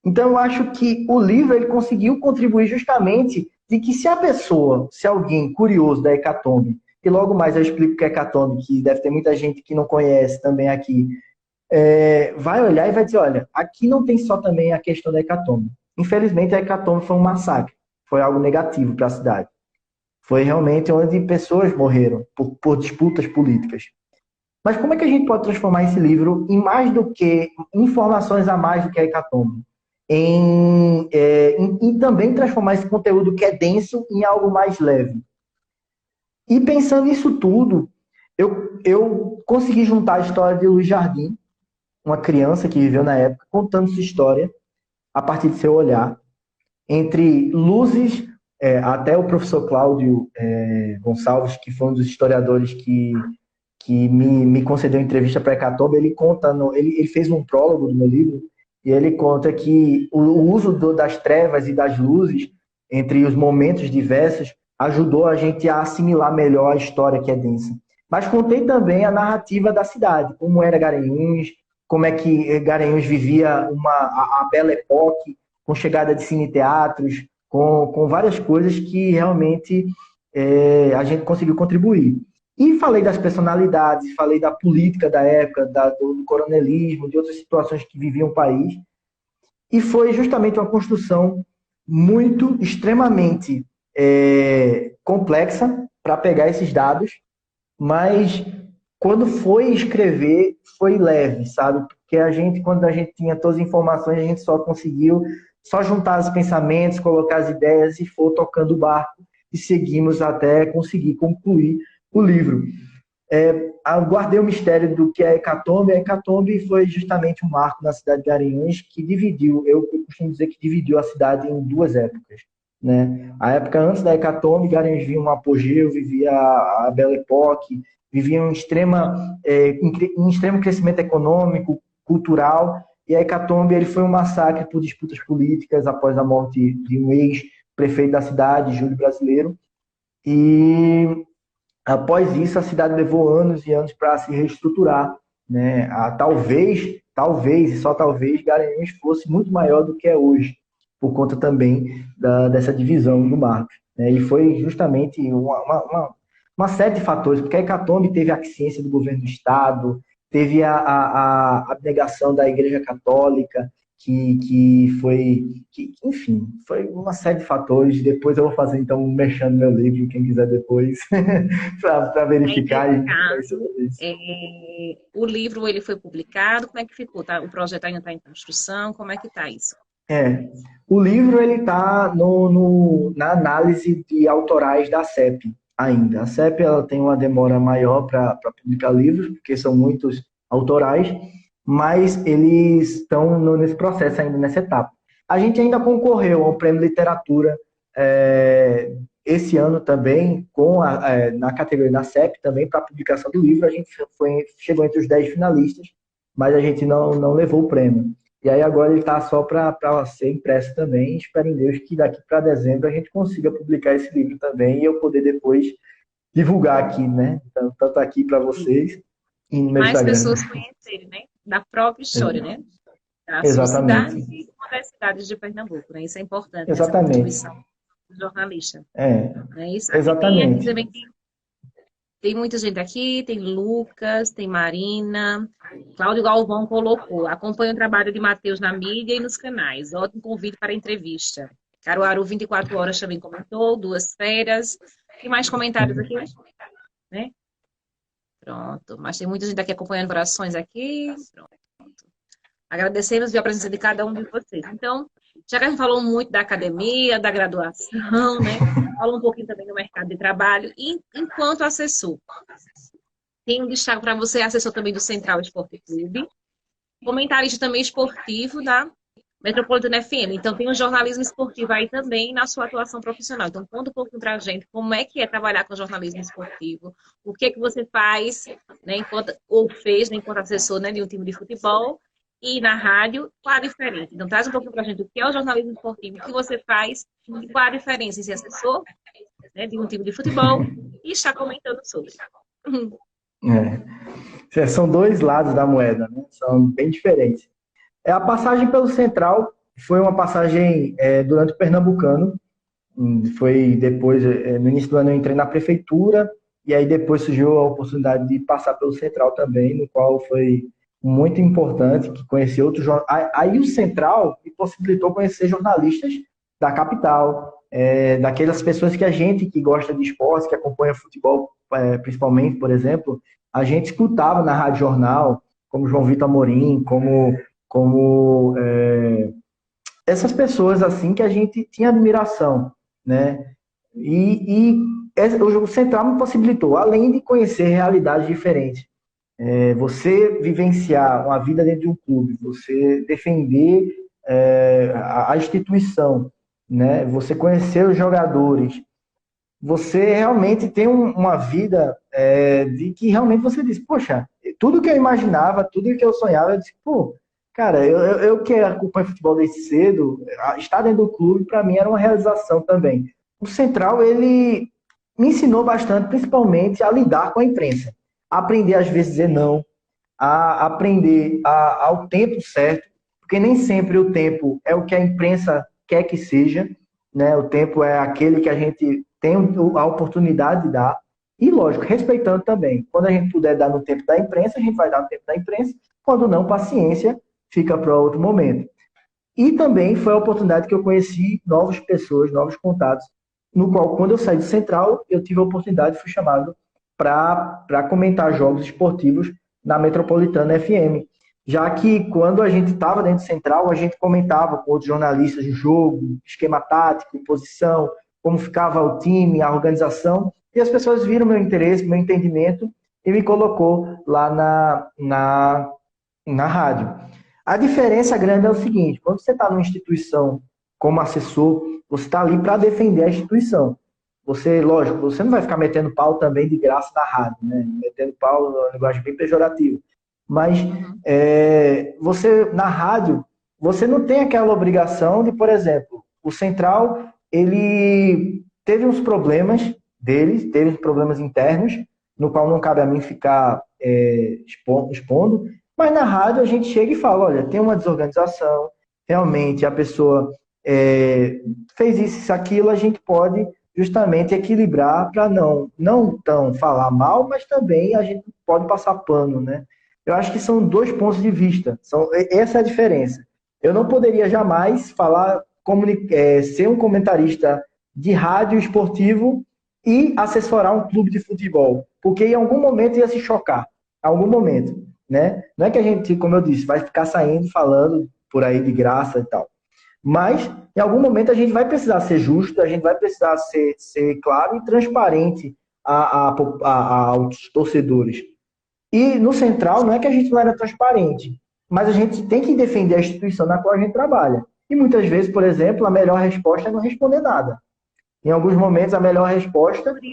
Então eu acho que o livro ele conseguiu contribuir justamente de que se alguém curioso da hecatombe, e logo mais eu explico o que é hecatombe, que deve ter muita gente que não conhece também aqui, vai olhar e vai dizer, olha, aqui não tem só também a questão da hecatombe. Infelizmente a hecatombe foi um massacre, foi algo negativo para a cidade. Foi realmente onde pessoas morreram por disputas políticas. Mas como é que a gente pode transformar esse livro em mais do que informações a mais do que a hecatombe? E também transformar esse conteúdo que é denso em algo mais leve. E pensando nisso tudo, eu consegui juntar a história de Luiz Jardim, uma criança que viveu na época, contando sua história a partir de seu olhar, entre luzes, até o professor Cláudio Gonçalves, que foi um dos historiadores que me concedeu entrevista para a Hecatombe, ele fez um prólogo do meu livro, e ele conta que o uso das trevas e das luzes, entre os momentos diversos, ajudou a gente a assimilar melhor a história que é densa. Mas contei também a narrativa da cidade, como era Garanhuns, como é que Garanhuns vivia a Belle Époque, com chegada de cine-teatros, com várias coisas que realmente a gente conseguiu contribuir. E falei das personalidades, falei da política da época, do coronelismo, de outras situações que viviam o país. E foi justamente uma construção extremamente complexa para pegar esses dados, mas quando foi escrever, foi leve, sabe? Porque quando a gente tinha todas as informações, a gente só conseguiu juntar os pensamentos, colocar as ideias e for tocando o barco e seguimos até conseguir concluir o livro. Eu guardei o mistério do que é a Hecatombe. A Hecatombe foi justamente um marco na cidade de Garanhuns que dividiu, eu costumo dizer que dividiu a cidade em duas épocas. Né? A época antes da Hecatombe, Garanhuns vivia um apogeu, vivia a Belle Époque, vivia um extremo crescimento econômico, cultural, e a Hecatombe ele foi um massacre por disputas políticas após a morte de um ex-prefeito da cidade, Júlio Brasileiro, e após isso a cidade levou anos e anos para se reestruturar. Né? Talvez, e só talvez, Garanhuns fosse muito maior do que é hoje, por conta também dessa divisão do Marcos. Né? E foi justamente uma série de fatores, porque a Hecatombe teve a aquiescência do governo do Estado, teve a abnegação da Igreja Católica, enfim, foi uma série de fatores. Depois eu vou fazer, então, mexendo no meu livro, quem quiser depois, para verificar. O livro ele foi publicado, como é que ficou? Tá? O projeto ainda está em construção, como é que está isso? O livro está na análise de autorais da CEP ainda. A CEP ela tem uma demora maior para publicar livros, porque são muitos autorais, mas eles estão nesse processo ainda, nessa etapa. A gente ainda concorreu ao Prêmio Literatura esse ano também, na categoria da CEP, também para a publicação do livro. A gente chegou entre os 10 finalistas, mas a gente não levou o prêmio. E aí agora ele está só para ser impresso também. Espero em Deus que daqui para dezembro a gente consiga publicar esse livro também e eu poder depois divulgar aqui, né? Então, tanto aqui para vocês e no meu mais Instagram. Pessoas conhecerem, né? Da própria história, né? Da Exatamente. sua cidade e uma das cidades de Pernambuco, né? Isso é importante, Exatamente. Essa contribuição do jornalista. É Isso. exatamente. Aqui também Tem muita gente aqui, tem Lucas, tem Marina, Cláudio Galvão colocou. Acompanha o trabalho de Matheus na mídia e nos canais. Ótimo convite para entrevista. Caruaru 24 horas também comentou, 2 férias. Tem mais comentários aqui, né? Pronto. Mas tem muita gente aqui acompanhando corações aqui. Pronto. Agradecemos a presença de cada um de vocês. Então, já que a gente falou muito da academia, da graduação, né? Falou um pouquinho também do mercado de trabalho. E enquanto assessor, tem um destaque para você, assessor também do Central Esporte Clube, comentarista também esportivo da Metropolitana FM. Então, tem um jornalismo esportivo aí também na sua atuação profissional. Então, conta um pouquinho para a gente como é que é trabalhar com jornalismo esportivo, o que é que você faz, né, enquanto, ou fez, né, enquanto assessor, né, de um time de futebol, e na rádio, qual a diferença? Então, traz um pouquinho para a gente o que é o jornalismo esportivo, o que você faz e qual a diferença em ser assessor, né, de um time de futebol e estar comentando sobre. São dois lados da moeda, né? São bem diferentes. A passagem pelo Central foi uma passagem durante o Pernambucano. Foi depois, no início do ano, eu entrei na prefeitura e aí depois surgiu a oportunidade de passar pelo Central também, no qual foi muito importante, que conheci outros jornalistas. Aí o Central me possibilitou conhecer jornalistas da capital, daquelas pessoas que a gente que gosta de esporte, que acompanha futebol, principalmente, por exemplo, a gente escutava na Rádio Jornal, como João Vitor Amorim, como essas pessoas assim que a gente tinha admiração, né? O Central me possibilitou, além de conhecer realidades diferentes, você vivenciar uma vida dentro de um clube, você defender a instituição, né? Você conhecer os jogadores, você realmente tem uma vida de que realmente você diz, poxa, tudo que eu imaginava, tudo que eu sonhava, eu disse, pô, cara, eu que acompanho futebol desde cedo, estar dentro do clube, para mim, era uma realização também. O Central, ele me ensinou bastante, principalmente, a lidar com a imprensa. A aprender, às vezes, a dizer não, a aprender ao tempo certo, porque nem sempre o tempo é o que a imprensa quer que seja, né? O tempo é aquele que a gente tem a oportunidade de dar, e, lógico, respeitando também. Quando a gente puder dar no tempo da imprensa, a gente vai dar no tempo da imprensa, quando não, paciência, fica para outro momento. E também foi a oportunidade que eu conheci novas pessoas, novos contatos, no qual, quando eu saí do Central, eu tive a oportunidade, fui chamado para comentar jogos esportivos na Metropolitana FM. Já que quando a gente estava dentro do Central, a gente comentava com outros jornalistas o jogo, esquema tático, posição, como ficava o time, a organização, e as pessoas viram meu interesse, meu entendimento, e me colocou lá na rádio. A diferença grande é o seguinte, quando você está numa instituição como assessor, você está ali para defender a instituição. Você, lógico, você não vai ficar metendo pau também de graça na rádio, né? Metendo pau é uma linguagem bem pejorativa. Mas você, na rádio, você não tem aquela obrigação de, por exemplo, o Central, ele teve uns problemas teve uns problemas internos, no qual não cabe a mim ficar expondo, mas na rádio a gente chega e fala, olha, tem uma desorganização, realmente a pessoa fez isso, aquilo, a gente pode justamente equilibrar para não tão falar mal, mas também a gente pode passar pano, né? Eu acho que são dois pontos de vista, essa é a diferença. Eu não poderia jamais falar, ser um comentarista de rádio esportivo e assessorar um clube de futebol, porque em algum momento ia se chocar, em algum momento, né? Não é que a gente, como eu disse, vai ficar saindo falando por aí de graça e tal, mas em algum momento a gente vai precisar ser justo, a gente vai precisar ser claro e transparente aos torcedores. E no Central não é que a gente não era transparente, mas a gente tem que defender a instituição na qual a gente trabalha. E muitas vezes, por exemplo, a melhor resposta é não responder nada. Em alguns momentos, a melhor resposta Por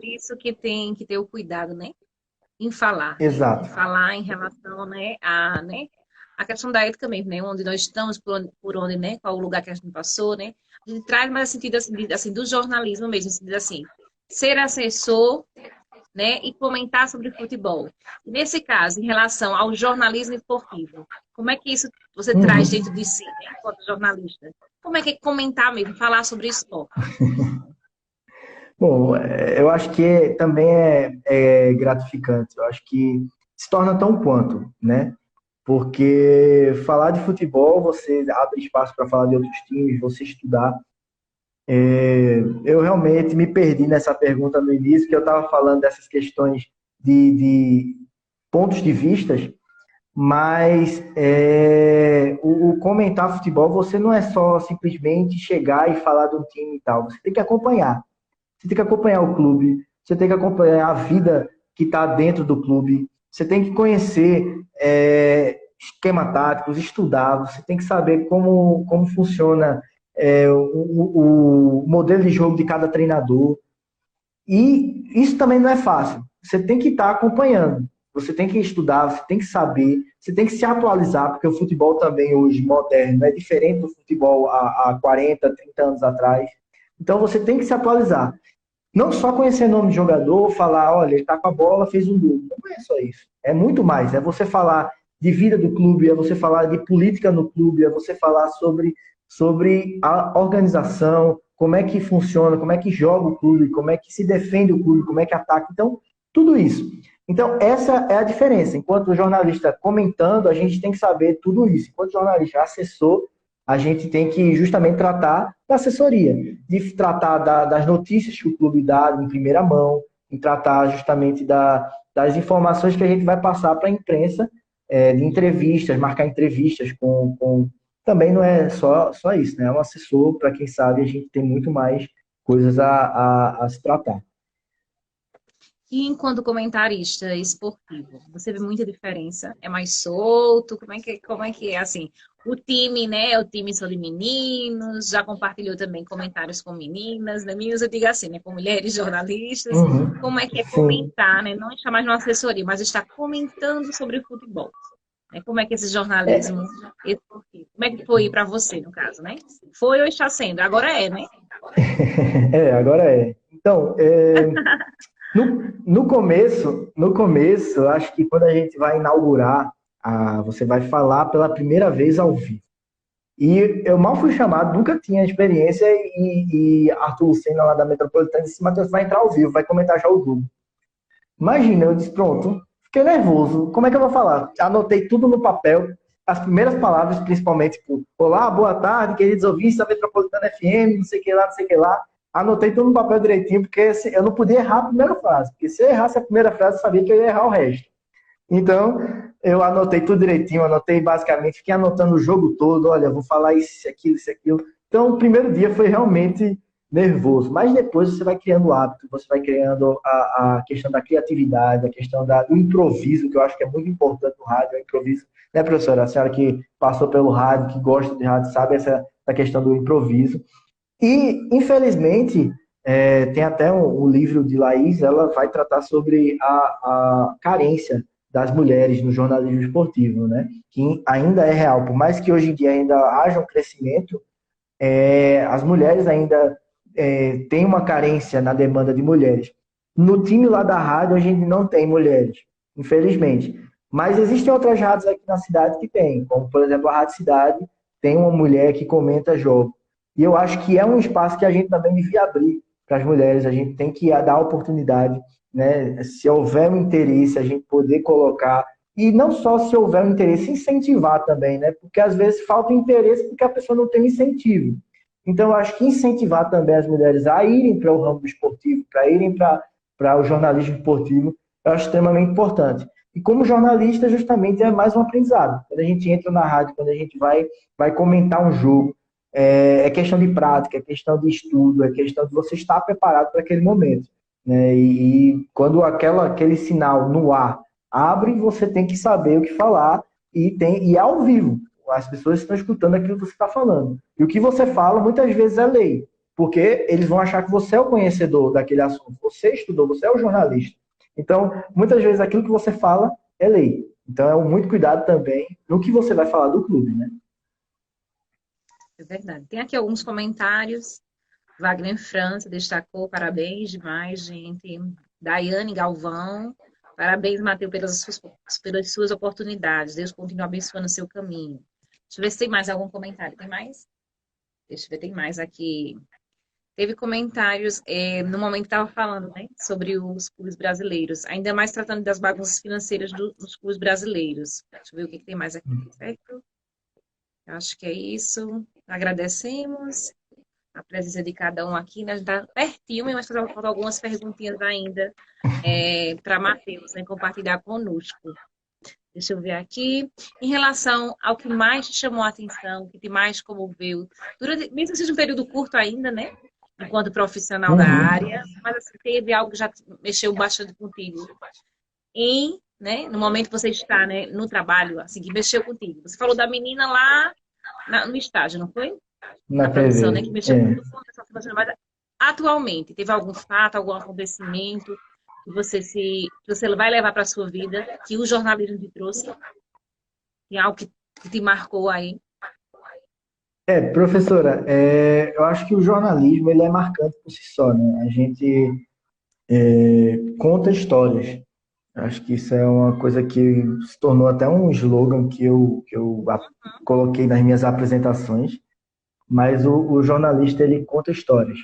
isso que tem que ter o cuidado, né? Em falar. Exato. Em falar em relação, né, a questão da ética mesmo, né? Onde nós estamos, por onde, né? Qual o lugar que a gente passou, né? A gente traz mais no sentido assim, do jornalismo mesmo, no sentido assim, ser assessor, né? E comentar sobre futebol. E nesse caso, em relação ao jornalismo esportivo, como é que isso você traz dentro de si, né, enquanto jornalista? Como é que é comentar mesmo, falar sobre esporte? Bom, eu acho que também é gratificante. Eu acho que se torna tão quanto, né? Porque falar de futebol, você abre espaço para falar de outros times, você estudar. Eu realmente me perdi nessa pergunta no início, que eu estava falando dessas questões de pontos de vistas, mas o comentar futebol, você não é só simplesmente chegar e falar de um time e tal. Você tem que acompanhar. Você tem que acompanhar o clube, você tem que acompanhar a vida que está dentro do clube, você tem que conhecer esquema táticos, estudar, você tem que saber como funciona o modelo de jogo de cada treinador. E isso também não é fácil. Você tem que estar acompanhando, você tem que estudar, você tem que saber, você tem que se atualizar, porque o futebol também hoje, moderno, é diferente do futebol há 40, 30 anos atrás. Então você tem que se atualizar. Não só conhecer nome de jogador, falar, olha, ele tá com a bola, fez um gol. Não é só isso. É muito mais. É você falar de vida do clube, é você falar de política no clube, é você falar sobre a organização, como é que funciona, como é que joga o clube, como é que se defende o clube, como é que ataca. Então, tudo isso. Então, essa é a diferença. Enquanto jornalista comentando, a gente tem que saber tudo isso. Enquanto jornalista assessor, a gente tem que justamente tratar da assessoria, de tratar das notícias que o clube dá em primeira mão, em tratar justamente das informações que a gente vai passar para a imprensa, de entrevistas, marcar entrevistas Também não é só isso, né? É um assessor, para quem sabe, a gente tem muito mais coisas a se tratar. E enquanto comentarista esportivo, você vê muita diferença? É mais solto? Como é que é assim? O time, né? O time só de meninos, já compartilhou também comentários com meninas, né? Meninas, eu digo assim, né? Com mulheres jornalistas. Uhum. Como é que é Sim. comentar, né? Não está mais numa assessoria, mas está comentando sobre futebol. Né? Como é que é esse jornalismo esportivo? Como é que foi para você, no caso, né? Foi ou está sendo? Agora é, né? Agora é. Então, no começo, eu acho que quando a gente vai inaugurar, você vai falar pela primeira vez ao vivo. E eu mal fui chamado, nunca tinha experiência, e Arthur Lucena, lá da Metropolitana, disse: Matheus, vai entrar ao vivo, vai comentar já o jogo. Imagina, eu disse: pronto, fiquei nervoso, como é que eu vou falar? Anotei tudo no papel, as primeiras palavras, principalmente, tipo, olá, boa tarde, queridos ouvintes da Metropolitana FM, não sei o que lá, não sei o que lá. Anotei tudo no papel direitinho, porque eu não podia errar a primeira frase, porque se eu errasse a primeira frase, eu sabia que eu ia errar o resto. Então, eu anotei tudo direitinho, anotei basicamente, fiquei anotando o jogo todo, olha, vou falar isso, aquilo, isso, aquilo. Então, o primeiro dia foi realmente nervoso, mas depois você vai criando o hábito, você vai criando a questão da criatividade, a questão do improviso, que eu acho que é muito importante no rádio, o improviso, né, professora? A senhora que passou pelo rádio, que gosta de rádio, sabe essa questão do improviso. E, infelizmente, tem até um livro de Laís, ela vai tratar sobre a carência das mulheres no jornalismo esportivo, né? Que ainda é real. Por mais que hoje em dia ainda haja um crescimento, as mulheres ainda têm uma carência na demanda de mulheres. No time lá da rádio, a gente não tem mulheres, infelizmente. Mas existem outras rádios aqui na cidade que tem, como, por exemplo, a Rádio Cidade, tem uma mulher que comenta jogo. E eu acho que é um espaço que a gente também devia abrir para as mulheres, a gente tem que dar oportunidade, né? Se houver um interesse, a gente poder colocar, e não só se houver um interesse, incentivar também, né? Porque às vezes falta interesse porque a pessoa não tem um incentivo. Então, eu acho que incentivar também as mulheres a irem para o ramo esportivo, para irem para o jornalismo esportivo, eu acho extremamente importante. E como jornalista, justamente, é mais um aprendizado. Quando a gente entra na rádio, quando a gente vai comentar um jogo, é questão de prática, é questão de estudo, é questão de você estar preparado para aquele momento. Né? E quando aquele sinal no ar abre, você tem que saber o que falar e é ao vivo. As pessoas estão escutando aquilo que você está falando. E o que você fala, muitas vezes, é lei. Porque eles vão achar que você é o conhecedor daquele assunto. Você estudou, você é o jornalista. Então, muitas vezes, aquilo que você fala é lei. Então, é muito cuidado também no que você vai falar do clube, né? É verdade. Tem aqui alguns comentários. Wagner França destacou, parabéns demais, gente. Daiane Galvão, parabéns, Matheus, pelas suas oportunidades. Deus continue abençoando o seu caminho. Deixa eu ver se tem mais algum comentário. Tem mais? Deixa eu ver, tem mais aqui. teve comentários no momento que estava falando, né, sobre os clubes brasileiros, ainda mais tratando das bagunças financeiras dos clubes brasileiros. Deixa eu ver o que tem mais aqui, certo? Acho que é isso. Agradecemos a presença de cada um aqui, né? A gente está pertinho, mas faltam algumas perguntinhas ainda para Matheus, né, compartilhar conosco. Deixa eu ver aqui. Em relação ao que mais te chamou a atenção, o que te mais comoveu, mesmo que seja um período curto ainda, né? Enquanto profissional da Uhum. área, mas assim, teve algo que já mexeu bastante contigo né, no momento que você está, né, no trabalho, assim, que mexeu contigo. Você falou da menina lá no estágio, não foi? Na Na TV. produção, né, que mexeu É. muito com a questão profissional. Mas atualmente, teve algum fato, algum acontecimento que você vai levar para a sua vida, que o jornalismo te trouxe? Tem algo que te marcou aí? Professora, eu acho que o jornalismo ele é marcante por si só, né? A gente conta histórias. Acho que isso é uma coisa que se tornou até um slogan que eu coloquei nas minhas apresentações, mas o jornalista ele conta histórias.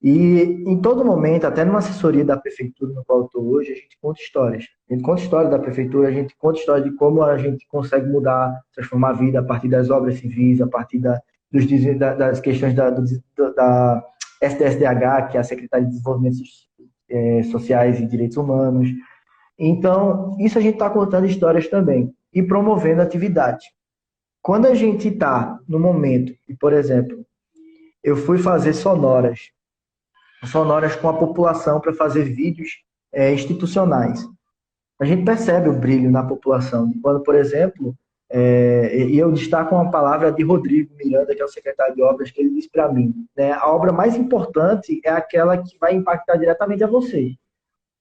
E em todo momento, até numa assessoria da prefeitura no qual eu estou hoje, a gente conta histórias. A gente conta história da prefeitura, a gente conta história de como a gente consegue mudar, transformar a vida a partir das obras civis, a partir das questões da SDSDH, que é a Secretaria de Desenvolvimento Sociais e Direitos Humanos. Então, isso a gente está contando histórias também e promovendo atividades. Quando a gente está no momento, e por exemplo, eu fui fazer sonoras com a população para fazer vídeos institucionais. A gente percebe o brilho na população. Quando, por exemplo, e eu destaco uma palavra de Rodrigo Miranda, que é o secretário de obras, que ele disse para mim, né, a obra mais importante é aquela que vai impactar diretamente a você.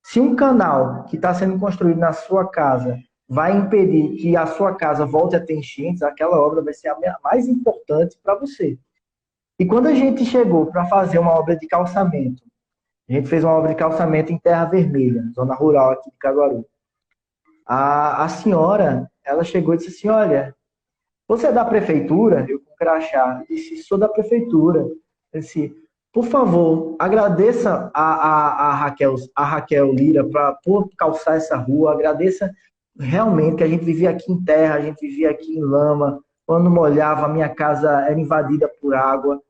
Se um canal que está sendo construído na sua casa vai impedir que a sua casa volte a ter enchentes, aquela obra vai ser a mais importante para você. E quando a gente chegou para fazer uma obra de calçamento, a gente fez uma obra de calçamento em Terra Vermelha, zona rural aqui de Caruaru. A senhora, ela chegou e disse assim, olha, você é da prefeitura? Eu com crachá. Eu disse, sou da prefeitura. Eu disse, por favor, agradeça a Raquel Lira por calçar essa rua, agradeça realmente que a gente vivia aqui em terra, a gente vivia aqui em lama, quando molhava, a minha casa era invadida por água.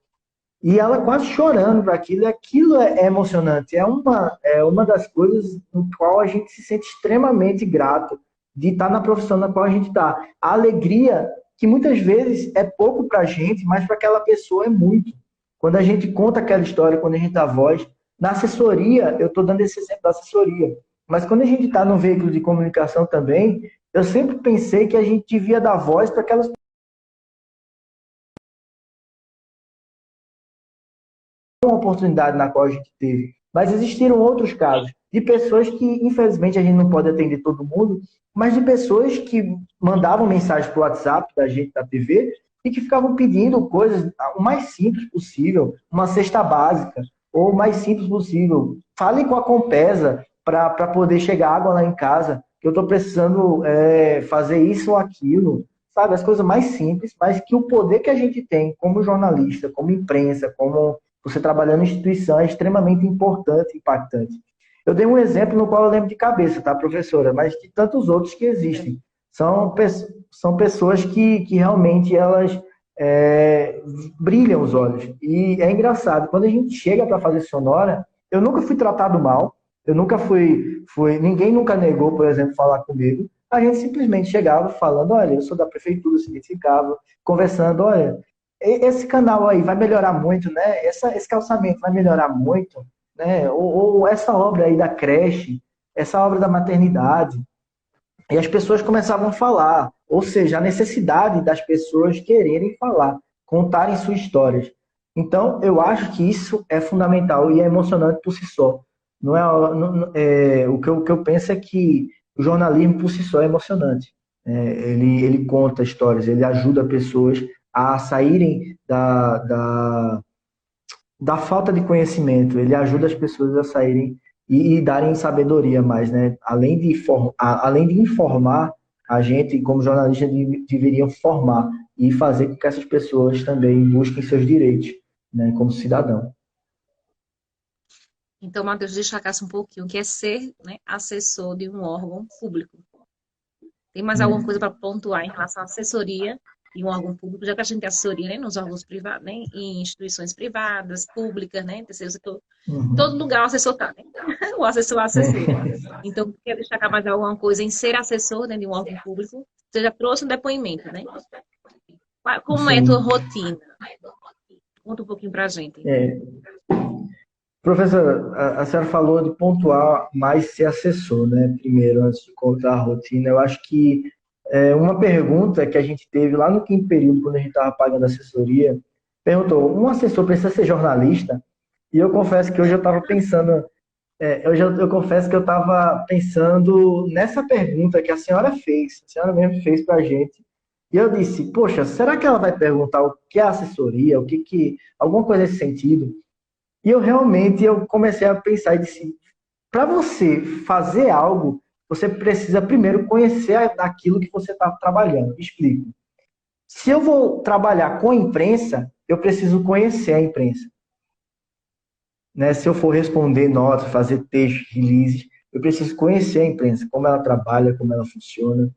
E ela quase chorando para aquilo, e aquilo é emocionante. É uma das coisas no qual a gente se sente extremamente grato de estar na profissão na qual a gente está. A alegria, que muitas vezes é pouco para a gente, mas para aquela pessoa é muito. Quando a gente conta aquela história, quando a gente dá voz, na assessoria, eu estou dando esse exemplo da assessoria, mas quando a gente está no veículo de comunicação também, eu sempre pensei que a gente devia dar voz para aquelas uma oportunidade na qual a gente teve. Mas existiram outros casos de pessoas que, infelizmente, a gente não pode atender todo mundo, mas de pessoas que mandavam mensagem para o WhatsApp da gente da TV e que ficavam pedindo coisas o mais simples possível, uma cesta básica, ou o mais simples possível. Fale com a Compesa para poder chegar água lá em casa, que eu estou precisando fazer isso ou aquilo. Sabe, as coisas mais simples, mas que o poder que a gente tem como jornalista, como imprensa, como você trabalhando em instituição é extremamente importante e impactante. Eu dei um exemplo no qual eu lembro de cabeça, tá, professora? Mas de tantos outros que existem. São pessoas que realmente elas brilham os olhos. E é engraçado, quando a gente chega para fazer sonora, eu nunca fui tratado mal, eu nunca ninguém nunca negou, por exemplo, falar comigo. A gente simplesmente chegava falando, olha, eu sou da prefeitura, se identificava, conversando, olha, esse canal aí vai melhorar muito, né? Esse calçamento vai melhorar muito, né? Ou essa obra aí da creche, essa obra da maternidade. E as pessoas começavam a falar, ou seja, a necessidade das pessoas quererem falar, contarem suas histórias. Então, eu acho que isso é fundamental e é emocionante por si só. Não é, o que eu penso é que o jornalismo por si só é emocionante. Ele conta histórias, ele ajuda pessoas a saírem da falta de conhecimento, ele ajuda as pessoas a saírem e darem sabedoria mais, né? Além de informar, a gente, como jornalista, deveria formar e fazer com que essas pessoas também busquem seus direitos, né, como cidadão. Então, Matheus, destacasse um pouquinho o que é ser, né, assessor de um órgão público. Tem mais alguma Né? coisa para pontuar em relação à assessoria de um órgão público, já que a gente tem assessoria, né, nos órgãos privados, né, em instituições privadas, públicas, né, terceiro setor, todo Uhum. lugar o assessor está, né? O assessor, a assessora. É. Então, quer destacar mais alguma coisa em ser assessor, né, de um órgão público? Você já trouxe um depoimento, né? Como é a tua Sim. rotina? Conta um pouquinho para a gente. É. Professor, a senhora falou de pontuar mais ser assessor, né? Primeiro, antes de contar a rotina. Eu acho que uma pergunta que a gente teve lá no quinto período, quando a gente estava pagando assessoria, perguntou: um assessor precisa ser jornalista? E eu confesso que hoje eu estava pensando, eu confesso que eu estava pensando nessa pergunta que a senhora fez, a senhora mesmo fez para a gente. E eu disse: poxa, será que ela vai perguntar o que é assessoria, alguma coisa nesse sentido? E eu comecei a pensar e disse, para você fazer algo, você precisa primeiro conhecer aquilo que você está trabalhando. Explico. Se eu vou trabalhar com a imprensa, eu preciso conhecer a imprensa. Né? Se eu for responder notas, fazer textos, releases, eu preciso conhecer a imprensa, como ela trabalha, como ela funciona.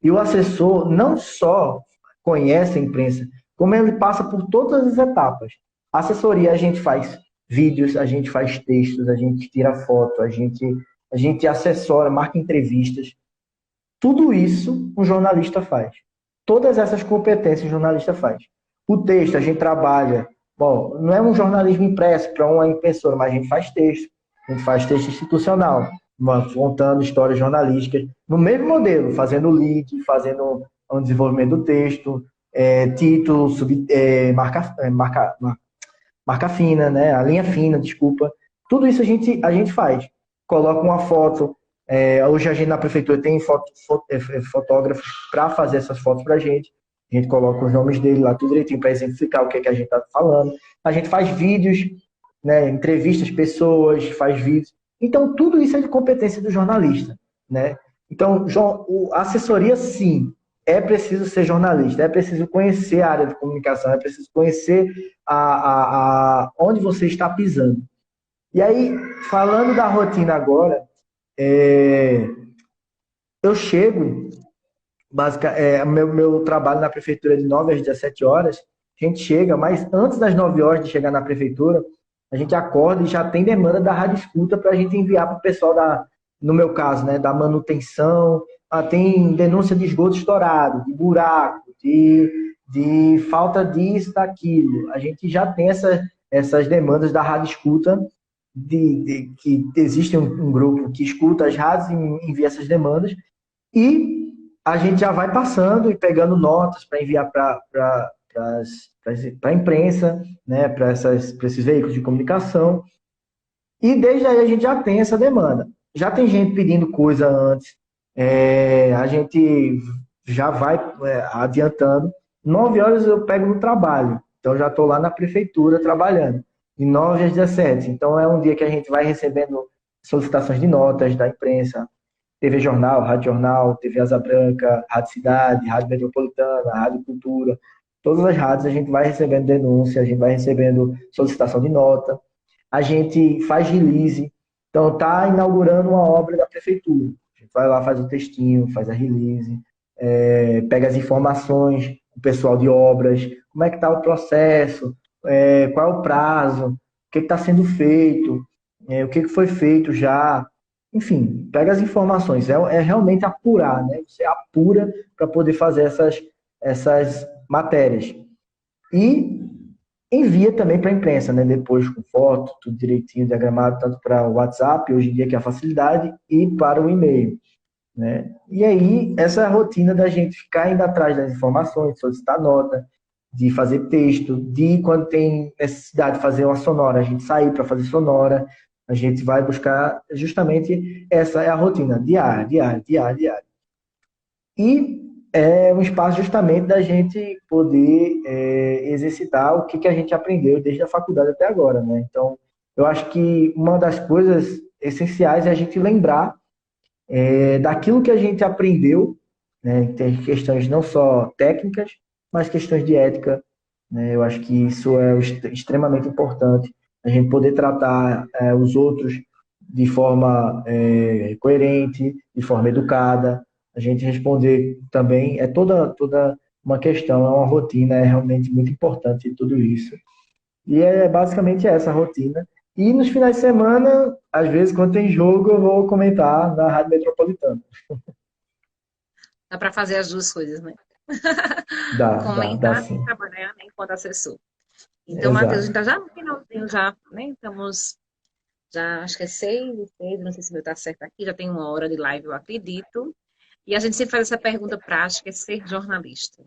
E o assessor não só conhece a imprensa, como ele passa por todas as etapas. A assessoria a gente faz vídeos, a gente faz textos, a gente tira foto, a gente assessora, marca entrevistas. Tudo isso um jornalista faz. Todas essas competências o jornalista faz. O texto a gente trabalha. Bom, não é um jornalismo impresso para uma impressora, mas a gente faz texto. A gente faz texto institucional, contando histórias jornalísticas, no mesmo modelo, fazendo lead, fazendo um desenvolvimento do texto, título, marca fina, né? A linha fina, desculpa. Tudo isso a gente faz. Coloca uma foto. Hoje a gente na prefeitura tem fotógrafos para fazer essas fotos para a gente. A gente coloca os nomes dele lá, tudo direitinho, para exemplificar o que, é que a gente está falando. A gente faz vídeos, né? Entrevista as pessoas, faz vídeos. Então, tudo isso é de competência do jornalista, né? Então, a assessoria, sim, é preciso ser jornalista, é preciso conhecer a área de comunicação, é preciso conhecer onde você está pisando. E aí, falando da rotina agora, é, eu chego, meu trabalho na prefeitura é de 9 às 17 horas, a gente chega, mas antes das 9 horas de chegar na prefeitura, a gente acorda e já tem demanda da rádio escuta para a gente enviar para o pessoal no meu caso, né, da manutenção, tem denúncia de esgoto estourado, de buraco, de falta disso, daquilo. A gente já tem essas demandas da rádio escuta, que existe um grupo que escuta as rádios e envia essas demandas, e a gente já vai passando e pegando notas para enviar para a imprensa, né, para esses veículos de comunicação. E desde aí a gente já tem essa demanda. Já tem gente pedindo coisa antes, a gente já vai adiantando. 9 horas eu pego no trabalho, então já estou lá na prefeitura trabalhando, de 9 às 17. Então é um dia que a gente vai recebendo solicitações de notas da imprensa, TV Jornal, Rádio Jornal, TV Asa Branca, Rádio Cidade, Rádio Metropolitana, Rádio Cultura. Todas as rádios a gente vai recebendo denúncia, a gente vai recebendo solicitação de nota, a gente faz release. Então, está inaugurando uma obra da prefeitura. A gente vai lá, faz o textinho, faz a release, pega as informações do pessoal de obras, como é que está o processo, qual é o prazo, o que está sendo feito, o que foi feito já. Enfim, pega as informações. É realmente apurar, né? Você apura para poder fazer essas matérias. E envia também para a imprensa, né? Depois com foto, tudo direitinho, diagramado, tanto para o WhatsApp, hoje em dia que é a facilidade, e para o e-mail, né? E aí, essa é a rotina da gente ficar indo atrás das informações, solicitar nota, de fazer texto, de quando tem necessidade de fazer uma sonora, a gente sair para fazer sonora, a gente vai buscar justamente essa é a rotina, diária, diária, diária, diária. E é um espaço justamente da gente poder exercitar o que a gente aprendeu desde a faculdade até agora, né? Então, eu acho que uma das coisas essenciais é a gente lembrar daquilo que a gente aprendeu, né? Tem questões não só técnicas, mas questões de ética, né? Eu acho que isso é extremamente importante. a gente poder tratar os outros de forma coerente, de forma educada, a gente responder também, é toda uma questão, é uma rotina, é realmente muito importante tudo isso. E é basicamente essa a rotina. E nos finais de semana, às vezes, quando tem jogo, eu vou comentar na Rádio Metropolitana. Dá para fazer as duas coisas, né? Dá Comentar e sim. trabalhar, né, enquanto assessor. Então, Matheus, a gente Exato. está já no finalzinho, já, né? Estamos já, acho que é 6, não sei se meu está certo aqui, já tem 1 hora de live, eu acredito. E a gente sempre faz essa pergunta prática, é ser jornalista,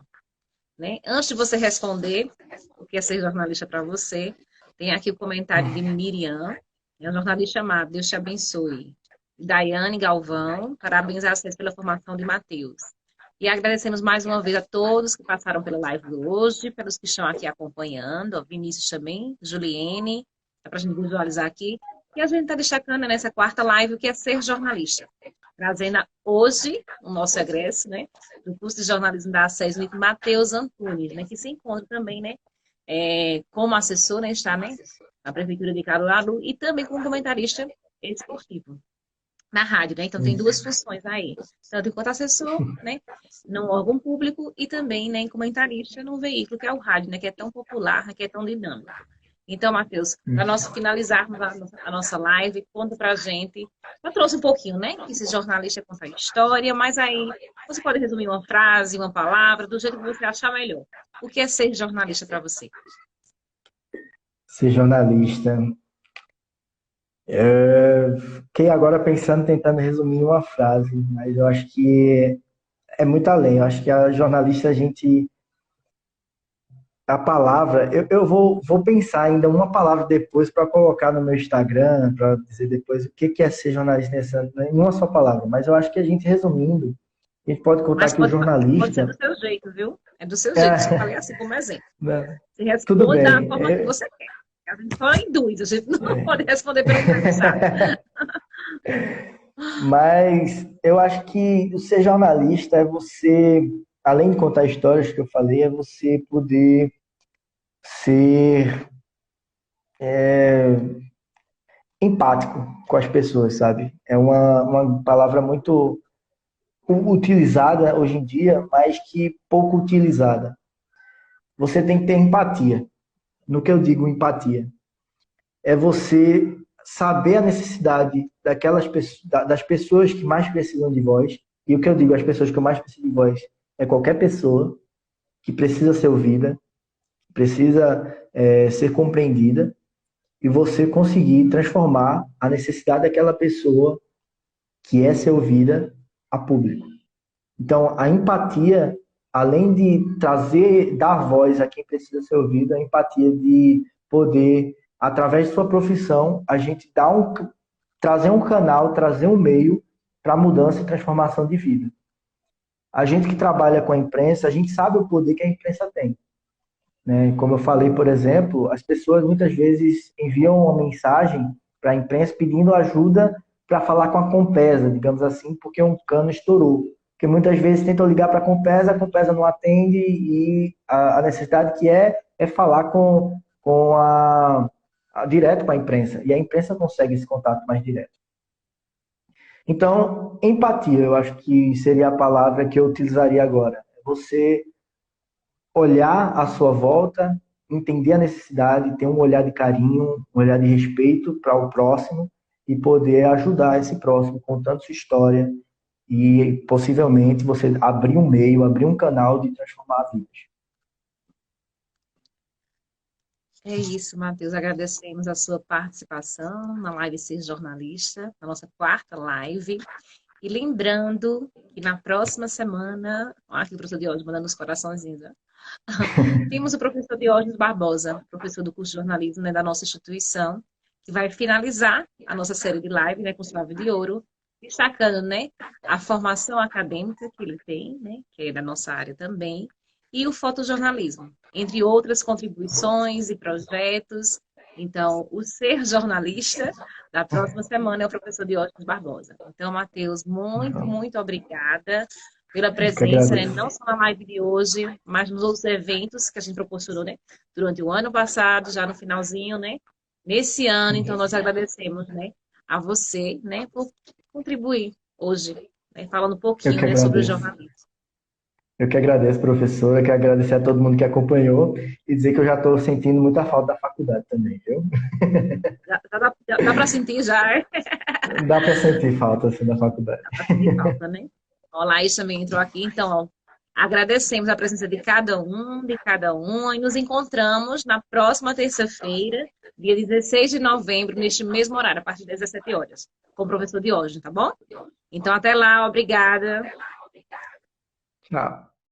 né? Antes de você responder o que é ser jornalista para você, tem aqui o comentário de Miriam, é um jornalista chamado Deus te abençoe. Daiane Galvão, parabéns a vocês pela formação de Matheus. E agradecemos mais uma vez a todos que passaram pela live de hoje, pelos que estão aqui acompanhando, ó, Vinícius também, Juliene, dá para a gente visualizar aqui. E a gente está destacando nessa quarta live o que é ser jornalista. Trazendo hoje o nosso egresso, né, do curso de jornalismo da ACES, o Matheus Antunes, né, que se encontra também, né, como assessor, né, está, né, na Prefeitura de Caruaru e também como comentarista esportivo na rádio, né? Então tem duas funções aí, tanto enquanto assessor, né, num órgão público e também, né, comentarista num veículo que é o rádio, né, que é tão popular, né, que é tão dinâmico. Então, Matheus, para nós finalizarmos a nossa live, conta para a gente. Eu trouxe um pouquinho, né? Que esse jornalista conta a história, mas aí você pode resumir uma frase, uma palavra, do jeito que você achar melhor. O que é ser jornalista para você? Ser jornalista. Fiquei agora pensando, tentando resumir em uma frase, mas eu acho que é muito além. Eu acho que a jornalista, a gente. A palavra, eu vou pensar ainda uma palavra depois para colocar no meu Instagram, para dizer depois o que é ser jornalista em uma só palavra. Mas eu acho que a gente, resumindo, a gente pode contar Mas que o pode ser jornalista. do seu jeito, viu? É do seu jeito. Eu só falei É, assim como exemplo. né, Você tudo responde da bem. forma que você quer. A gente só induz, a gente não pode responder pelo entrevistado. Mas eu acho que o ser jornalista é você, além de contar histórias que eu falei, é você poder ser empático com as pessoas, sabe? É uma palavra muito utilizada hoje em dia, mas que pouco utilizada. Você tem que ter empatia. No que eu digo empatia, é você saber a necessidade das pessoas que mais precisam de voz. E o que eu digo, as pessoas que mais precisam de voz é qualquer pessoa que precisa ser ouvida, precisa ser compreendida, e você conseguir transformar a necessidade daquela pessoa que é ser ouvida a público. Então, a empatia, além de dar voz a quem precisa ser ouvido, a empatia de poder, através de sua profissão, a gente trazer um canal, trazer um meio para mudança e transformação de vida. A gente que trabalha com a imprensa, a gente sabe o poder que a imprensa tem. Né? Como eu falei, por exemplo, as pessoas muitas vezes enviam uma mensagem para a imprensa pedindo ajuda para falar com a Compesa, digamos assim, porque um cano estourou. Porque muitas vezes tentam ligar para a Compesa não atende e a necessidade que é falar direto com a imprensa. E a imprensa consegue esse contato mais direto. Então, empatia, eu acho que seria a palavra que eu utilizaria agora. Você olhar à sua volta, entender a necessidade, ter um olhar de carinho, um olhar de respeito para o próximo e poder ajudar esse próximo contando sua história e possivelmente você abrir um meio, abrir um canal de transformar vidas. É isso, Matheus. Agradecemos a sua participação na live Ser Jornalista, na nossa quarta live. E lembrando que na próxima semana, aqui o professor Diógenes mandando os coraçõezinhos, né? Temos o professor Diógenes Barbosa, professor do curso de jornalismo, né, da nossa instituição, que vai finalizar a nossa série de live, né, com chave de ouro, destacando, né, a formação acadêmica que ele tem, né, que é da nossa área também, e o fotojornalismo, entre outras contribuições e projetos. Então, o ser jornalista da próxima semana é o professor Diógenes Barbosa. Então, Matheus, muito, muito obrigada pela Eu que presença, né? agradeço. Não só na live de hoje, mas nos outros eventos que a gente proporcionou, né? Durante o ano passado, já no finalzinho, né? nesse ano. Então, nós agradecemos, né, a você, né, por contribuir hoje, né, falando um Eu pouquinho, que né, sobre o agradeço. jornalismo. Eu que agradeço, professor. Eu que agradecer a todo mundo que acompanhou e dizer que eu já estou sentindo muita falta da faculdade também, viu? Já dá para sentir já, é? Dá para sentir falta assim da faculdade. Dá para sentir falta, né? Ó, Laís também entrou aqui, então, ó, agradecemos a presença de cada um, e nos encontramos na próxima terça-feira, dia 16 de novembro, neste mesmo horário, a partir das 17 horas, com o professor Diógenes, tá bom? Então, até lá, obrigada. Tchau.